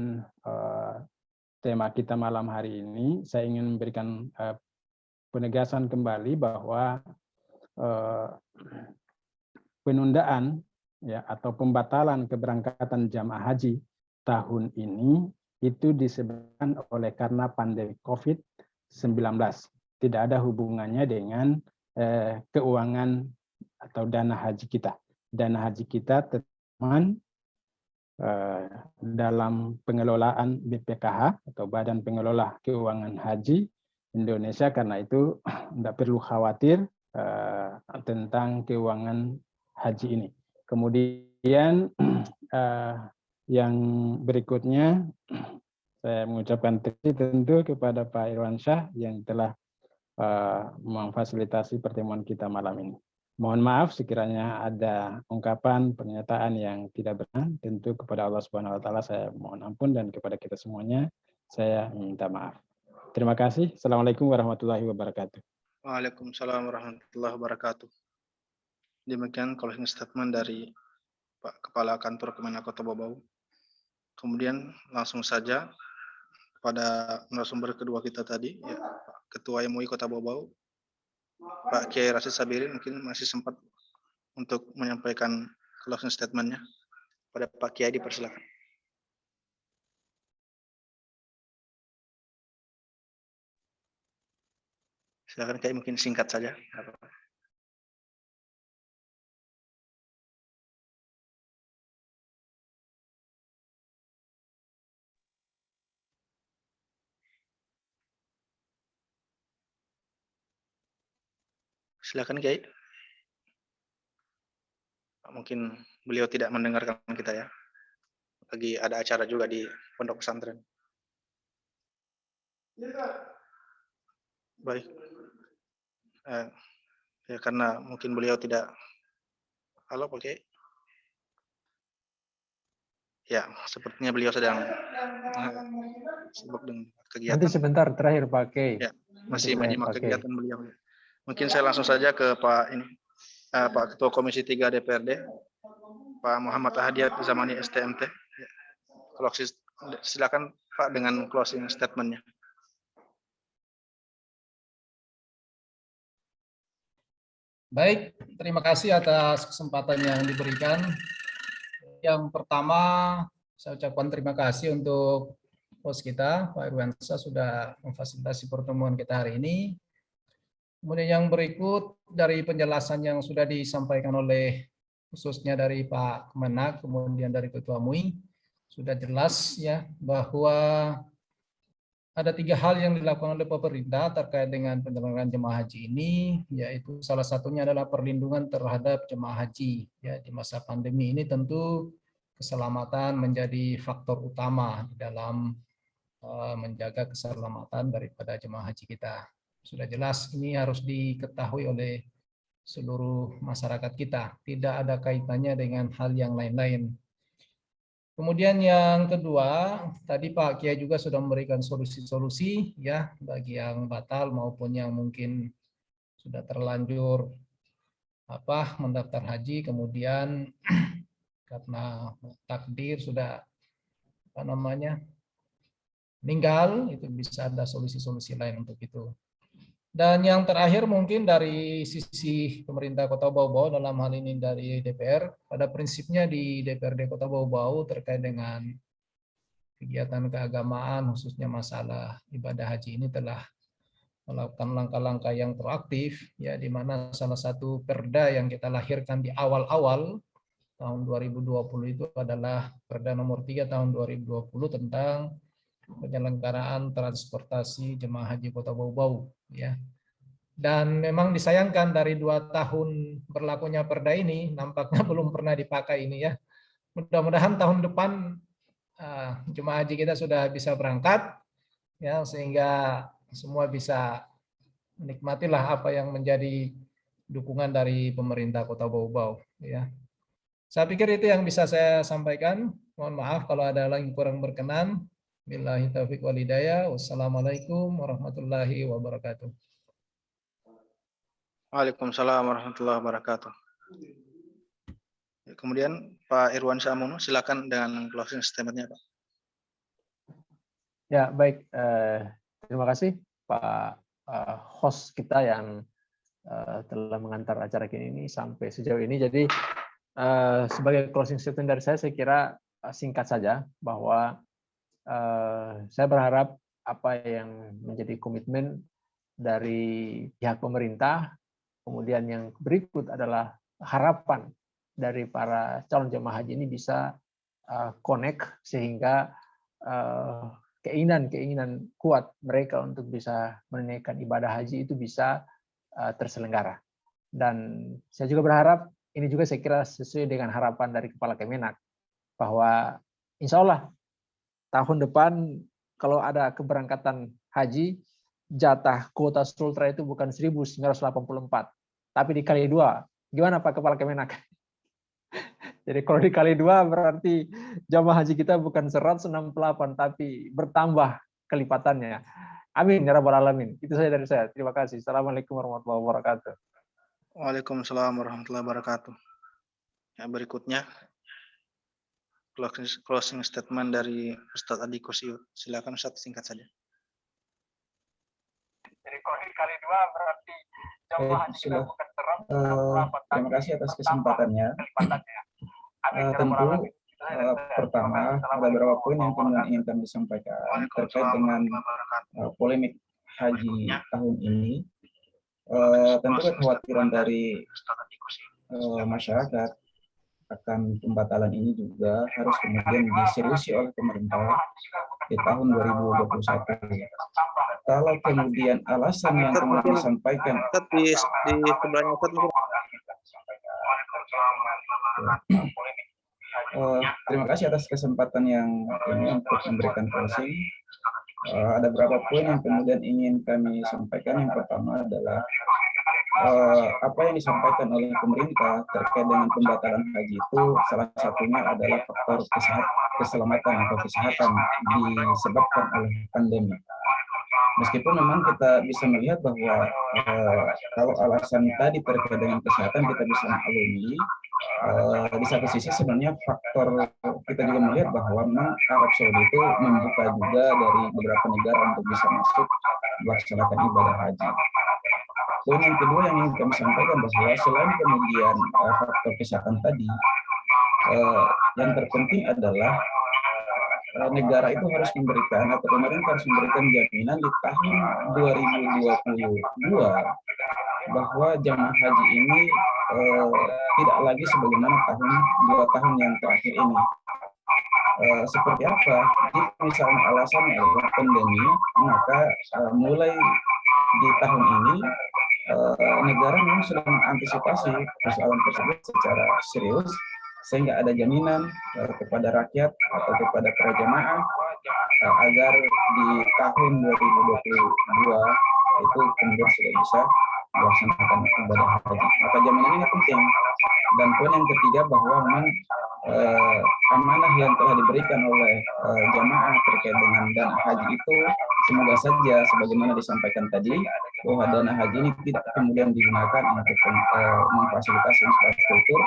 tema kita malam hari ini, saya ingin memberikan penegasan kembali bahwa penundaan ya atau pembatalan keberangkatan jamaah haji tahun ini itu disebabkan oleh karena pandemi COVID-19. Tidak ada hubungannya dengan keuangan atau dana haji kita. Dana haji kita teman dalam pengelolaan BPKH atau Badan Pengelola Keuangan Haji Indonesia, karena itu tidak perlu khawatir tentang keuangan haji ini. Kemudian yang berikutnya saya mengucapkan terima kasih tentu kepada Pak Irwansyah yang telah memfasilitasi pertemuan kita malam ini. Mohon maaf sekiranya ada ungkapan pernyataan yang tidak benar, tentu kepada Allah Subhanahu wa taala saya mohon ampun, dan kepada kita semuanya saya minta maaf. Terima kasih. Assalamualaikum warahmatullahi wabarakatuh. Waalaikumsalam warahmatullahi wabarakatuh. Demikian closing statement dari Pak Kepala Kantor Kemenak Kota Bau Bau. Kemudian langsung saja pada narasumber kedua kita tadi, ya, Pak Ketua MUI Kota Bau Bau, Pak Kiai Rashid Sabirin, mungkin masih sempat untuk menyampaikan closing statement-nya. Pada Pak Kiai dipersilakan. Silakan Kiai, mungkin singkat saja. Silakan Kiai. Mungkin beliau tidak mendengarkan kita ya. Lagi ada acara juga di pondok pesantren. Baik. Ya karena mungkin beliau tidak. Halo Pak Kiai. Ya, sepertinya beliau sedang sibuk dengan kegiatan. Nanti sebentar terakhir Pak Kiai. Ya, masih menyimak kegiatan beliau. Mungkin saya langsung saja ke Pak Pak Ketua Komisi 3 DPRD, Pak Muhammad Ahdiat Zamani STMT. Silakan Pak dengan closing statement-nya. Baik, terima kasih atas kesempatan yang diberikan. Yang pertama, saya ucapkan terima kasih untuk host kita, Pak Irwansyah, sudah memfasilitasi pertemuan kita hari ini. Kemudian yang berikut dari penjelasan yang sudah disampaikan oleh khususnya dari Pak Kemenak, kemudian dari Ketua MUI, sudah jelas ya bahwa ada 3 hal yang dilakukan oleh pemerintah terkait dengan penyelenggaraan jemaah haji ini, yaitu salah satunya adalah perlindungan terhadap jemaah haji. Ya, di masa pandemi ini tentu keselamatan menjadi faktor utama dalam menjaga keselamatan daripada jemaah haji kita. Sudah jelas ini harus diketahui oleh seluruh masyarakat kita. Tidak ada kaitannya dengan hal yang lain-lain. Kemudian yang kedua, tadi Pak Kiai juga sudah memberikan solusi-solusi ya bagi yang batal maupun yang mungkin sudah terlanjur mendaftar haji, kemudian karena takdir sudah meninggal, itu bisa ada solusi-solusi lain untuk itu. Dan yang terakhir mungkin dari sisi pemerintah Kota Bau Bau, dalam hal ini dari DPR, pada prinsipnya di DPRD Kota Bau Bau terkait dengan kegiatan keagamaan khususnya masalah ibadah haji ini telah melakukan langkah-langkah yang proaktif, ya, di mana salah satu perda yang kita lahirkan di awal-awal tahun 2020 itu adalah Perda nomor 3 tahun 2020 tentang penyelenggaraan transportasi jemaah haji Kota Bau Bau, ya. Dan memang disayangkan dari 2 tahun berlakunya perda ini nampaknya belum pernah dipakai ini ya. Mudah-mudahan tahun depan jemaah haji kita sudah bisa berangkat ya, sehingga semua bisa menikmatilah apa yang menjadi dukungan dari pemerintah Kota Bau Bau ya. Saya pikir itu yang bisa saya sampaikan. Mohon maaf kalau ada yang kurang berkenan. Billahi taufiq wal hidayah. Wassalamualaikum warahmatullahi wabarakatuh. Waalaikumsalam warahmatullahi wabarakatuh. Kemudian Pak Irwansyah Amono, silakan dengan closing statement-nya, Pak. Ya, baik. Terima kasih Pak host kita yang telah mengantar acara ini sampai sejauh ini. Jadi sebagai closing statement dari saya kira singkat saja bahwa saya berharap apa yang menjadi komitmen dari pihak pemerintah, kemudian yang berikut adalah harapan dari para calon jemaah haji ini bisa connect sehingga keinginan kuat mereka untuk bisa menunaikan ibadah haji itu bisa terselenggara. Dan saya juga berharap ini juga saya kira sesuai dengan harapan dari Kepala Kemenak bahwa insya Allah tahun depan kalau ada keberangkatan haji, jatah kuota Sultra itu bukan 1.984, tapi dikali 2. Gimana Pak Kepala Kemenak? Jadi kalau dikali 2 berarti jamaah haji kita bukan 168, tapi bertambah kelipatannya. Amin ya rabbal alamin. Itu saja dari saya. Terima kasih. Assalamualaikum warahmatullahi wabarakatuh. Waalaikumsalam warahmatullahi wabarakatuh. Ya, berikutnya closing statement dari Ustadz Adi Kursiut. Silakan Ustadz, singkat saja. Jadi kalau dikali 2 berarti jamaah haji kita bukan 168. Terima kasih atas kesempatannya. Tentu pertama ada beberapa poin yang kemudian ingin kami sampaikan terkait dengan polemik haji tahun ini. Tentu kekhawatiran dari masyarakat akan pembatalan ini juga harus kemudian diseriusi oleh pemerintah di tahun 2021. Kalau kemudian alasan yang kemudian disampaikan di sebelahnya Ustadz. Terima kasih atas kesempatan yang ini untuk memberikan closing. Ada beberapa poin yang kemudian ingin kami sampaikan. Yang pertama adalah apa yang disampaikan oleh pemerintah terkait dengan pembatalan haji itu salah satunya adalah faktor keselamatan atau kesehatan disebabkan oleh pandemi. Meskipun memang kita bisa melihat bahwa kalau alasan tadi terkait dengan kesehatan kita bisa maklumi, di satu sisi sebenarnya faktor kita juga melihat bahwa memang Arab Saudi itu membuka juga dari beberapa negara untuk bisa masuk melaksanakan ibadah haji. Poin yang kedua yang ingin kami sampaikan bahwa selain kemudian faktor kesehatan tadi, yang terpenting adalah negara itu harus memberikan atau pemerintah harus memberikan jaminan di tahun 2022 bahwa jamaah haji ini tidak lagi sebagaimana 2 tahun yang terakhir ini. Seperti apa? Jika misalnya alasannya adalah pandemi, maka mulai di tahun ini negara memang sudah mengantisipasi persoalan tersebut secara serius sehingga ada jaminan kepada rakyat atau kepada para jamaah agar di tahun 2022 itu kemudian sudah bisa melaksanakan ibadah haji. Maka jaminan ini penting. Dan poin yang ketiga bahwa memang amanah yang telah diberikan oleh jamaah terkait dengan dana haji itu semoga saja sebagaimana disampaikan tadi bahwa dana haji ini tidak kemudian digunakan untuk memfasilitasi infrastruktur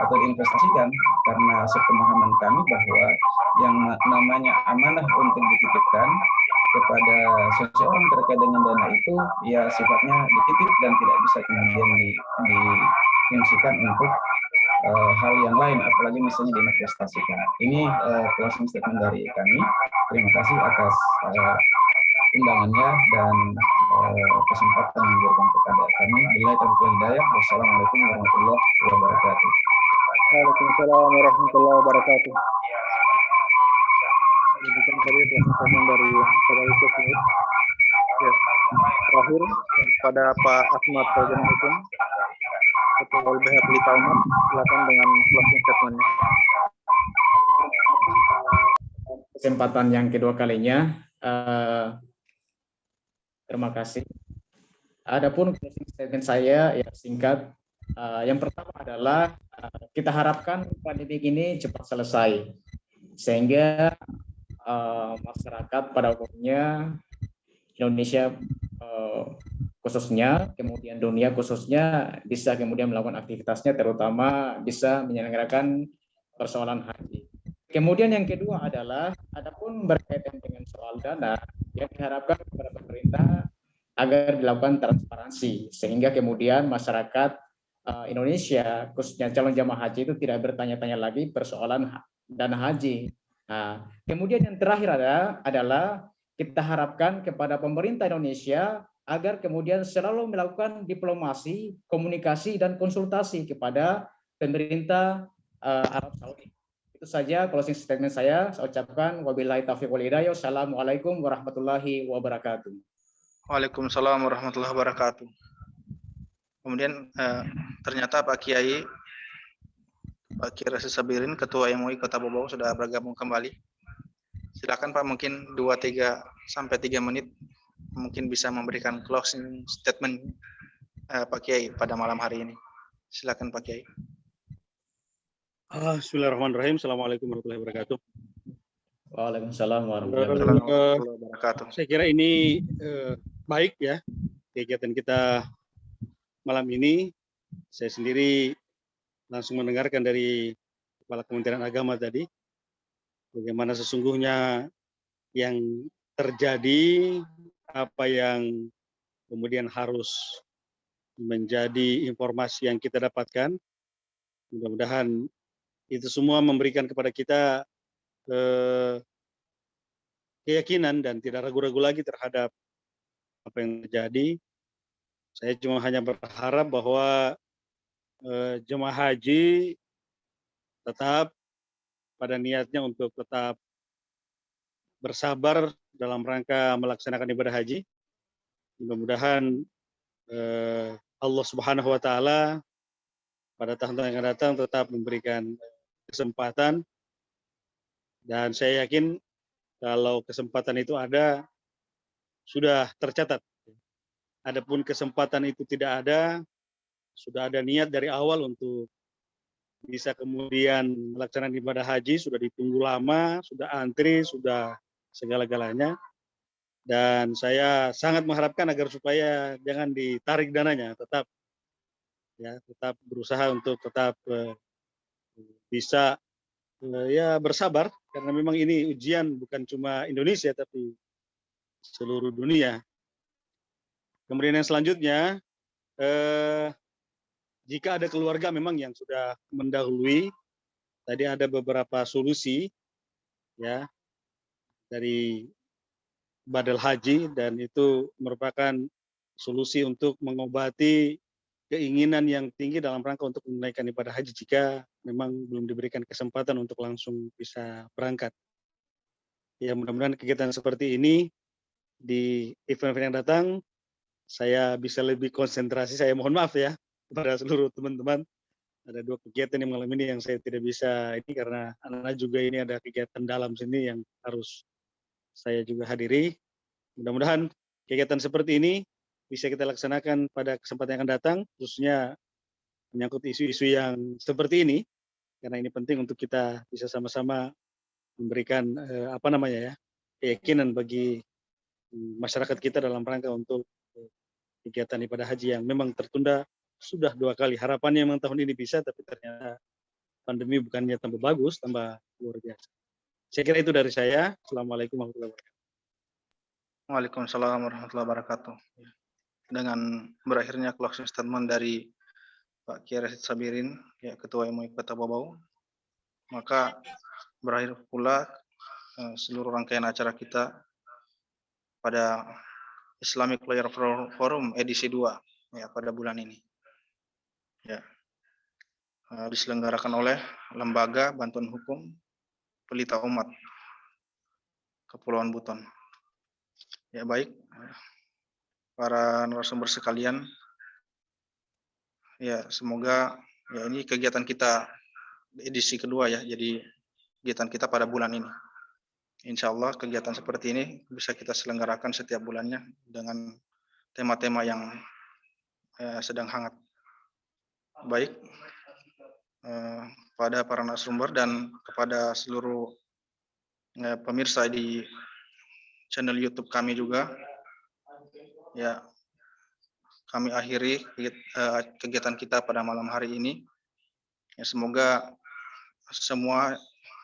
atau diinvestasikan, karena sepemahaman kami bahwa yang namanya amanah untuk dititipkan kepada seseorang terkait dengan dana itu ya sifatnya dititip dan tidak bisa kemudian difungsikan untuk hal yang lain, apalagi misalnya diinvestasikan. Ini closing statement dari kami. Terima kasih atas undangannya dan kesempatan yang diberikan kepada kami. Billahi taufiq wal hidayah. Wassalamualaikum warahmatullahi wabarakatuh. Waalaikumsalam warahmatullahi wabarakatuh. Demikian tadi pembahasan dari Saudara Yusuf. Ya, terakhir pada Pak Ahmad Sarjana Hukum Ketua LBH Pelita Umat, silakan dengan closing statement-nya. Kesempatan yang kedua kalinya, terima kasih. Adapun closing statement saya ya singkat. Yang pertama adalah kita harapkan pandemi ini cepat selesai. sehingga masyarakat pada umumnya Indonesia khususnya, kemudian dunia khususnya bisa kemudian melakukan aktivitasnya, terutama bisa menyelenggarakan persoalan haji. Kemudian yang kedua adalah, adapun berkaitan dengan soal dana, yang diharapkan kepada pemerintah agar dilakukan transparansi, sehingga kemudian masyarakat Indonesia, khususnya calon jamaah haji itu tidak bertanya-tanya lagi persoalan dana haji. Nah, kemudian yang terakhir adalah kita harapkan kepada pemerintah Indonesia agar kemudian selalu melakukan diplomasi, komunikasi, dan konsultasi kepada pemerintah Arab Saudi. Itu saja closing statement saya. Saya ucapkan wabillahi taufiq wal hidayah. Assalamualaikum warahmatullahi wabarakatuh. Waalaikumsalam warahmatullahi wabarakatuh. Kemudian ternyata Pak Kiai Rasid Sabirin, Ketua MUI Kota Bau Bau sudah bergabung kembali. Silakan Pak, mungkin 2-3 sampai 3 menit mungkin bisa memberikan closing statement Pak Kiai pada malam hari ini. Silakan Pak Kiai. Bismillahirrahmanirrahim. Assalamualaikum warahmatullahi wabarakatuh. Waalaikumsalam warahmatullahi wabarakatuh. Saya kira ini baik ya kegiatan kita malam ini. Saya sendiri langsung mendengarkan dari Kepala Kementerian Agama tadi bagaimana sesungguhnya yang terjadi, apa yang kemudian harus menjadi informasi yang kita dapatkan. Mudah-mudahan itu semua memberikan kepada kita keyakinan dan tidak ragu-ragu lagi terhadap apa yang terjadi. Saya cuma hanya berharap bahwa jemaah haji tetap pada niatnya untuk tetap bersabar dalam rangka melaksanakan ibadah haji. Mudah-mudahan Allah Subhanahu wa Ta'ala pada tahun yang akan datang tetap memberikan kesempatan, dan saya yakin kalau kesempatan itu ada, sudah tercatat. Adapun kesempatan itu tidak ada, sudah ada niat dari awal untuk bisa kemudian melaksanakan ibadah haji, sudah ditunggu lama, sudah antri, sudah segala-galanya. Dan saya sangat mengharapkan agar supaya jangan ditarik dananya, tetap berusaha untuk tetap bisa ya bersabar, karena memang ini ujian bukan cuma Indonesia tapi seluruh dunia. Kemudian yang selanjutnya, jika ada keluarga memang yang sudah mendahului, tadi ada beberapa solusi ya dari badal haji, dan itu merupakan solusi untuk mengobati keinginan yang tinggi dalam rangka untuk menunaikan ibadah haji jika memang belum diberikan kesempatan untuk langsung bisa berangkat. Ya, mudah-mudahan kegiatan seperti ini di event-event yang datang saya bisa lebih konsentrasi. Saya mohon maaf ya kepada seluruh teman-teman. Ada 2 kegiatan yang malam ini yang saya tidak bisa ini karena anak-anak juga ini ada kegiatan dalam sini yang harus saya juga hadiri. Mudah-mudahan kegiatan seperti ini bisa kita laksanakan pada kesempatan yang akan datang, khususnya menyangkut isu-isu yang seperti ini, karena ini penting untuk kita bisa sama-sama memberikan keyakinan bagi masyarakat kita dalam rangka untuk kegiatan ibadah haji yang memang tertunda sudah 2 kali. Harapannya memang tahun ini bisa, tapi ternyata pandemi bukannya tambah bagus, tambah luar biasa. Saya kira itu dari saya. Assalamualaikum warahmatullahi wabarakatuh. Waalaikumsalam warahmatullahi wabarakatuh. Dengan berakhirnya closing statement dari Pak Kiai Rasid Sabirin, ya, Ketua MUI Kota Bau Bau, maka berakhir pula seluruh rangkaian acara kita pada Islamic Lawyer Forum edisi 2 ya pada bulan ini. Ya. Diselenggarakan oleh Lembaga Bantuan Hukum Pelita Umat Kepulauan Buton. Ya, baik para narasumber sekalian, ya semoga ya ini kegiatan kita edisi kedua ya, jadi kegiatan kita pada bulan ini. Insya Allah kegiatan seperti ini bisa kita selenggarakan setiap bulannya dengan tema-tema yang sedang hangat. Baik, pada para narasumber dan kepada seluruh pemirsa di channel YouTube kami juga. Ya, kami akhiri kegiatan kita pada malam hari ini. Ya, semoga semua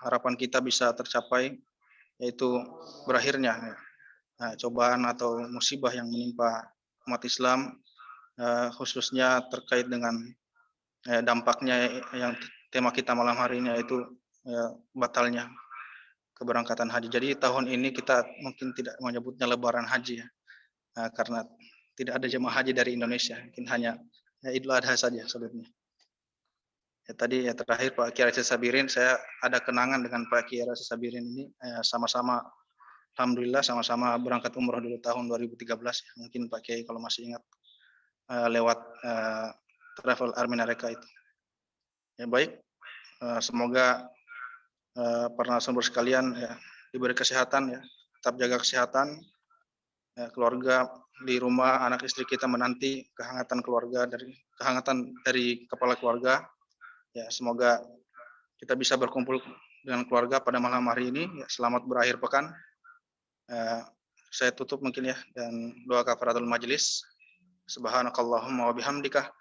harapan kita bisa tercapai, yaitu berakhirnya cobaan atau musibah yang menimpa umat Islam, khususnya terkait dengan dampaknya yang tema kita malam hari ini, yaitu batalnya keberangkatan haji. Jadi tahun ini kita mungkin tidak menyebutnya Lebaran Haji ya, karena tidak ada jemaah haji dari Indonesia, mungkin hanya Idul Adha saja sebetulnya. Ya, tadi terakhir Pak Kiai Rashid Sabirin, saya ada kenangan dengan Pak Kiai Rashid Sabirin ini, sama-sama alhamdulillah sama-sama berangkat umroh dulu tahun 2013 ya. Mungkin Pak Kiai kalau masih ingat, lewat travel Arminareka itu. Ya baik, semoga para narasumber sekalian ya diberi kesehatan ya, tetap jaga kesehatan, keluarga di rumah, anak istri kita menanti kehangatan dari kepala keluarga. Ya, semoga kita bisa berkumpul dengan keluarga pada malam hari ini. Ya, selamat berakhir pekan. Saya tutup mungkin ya, dan doa kafaratul majelis. Subhanakallahumma wa bihamdika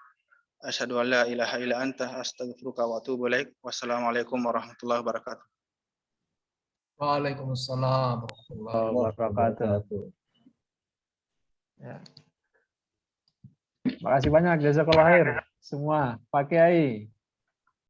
asyhadu an la ilaha illa anta astaghfiruka wa atubu ilaik. Wassalamualaikum warahmatullahi wabarakatuh. Waalaikumsalam warahmatullahi Wabarakatuh. Ya. Makasih banyak, jazakallah khair semua Pak Kiai.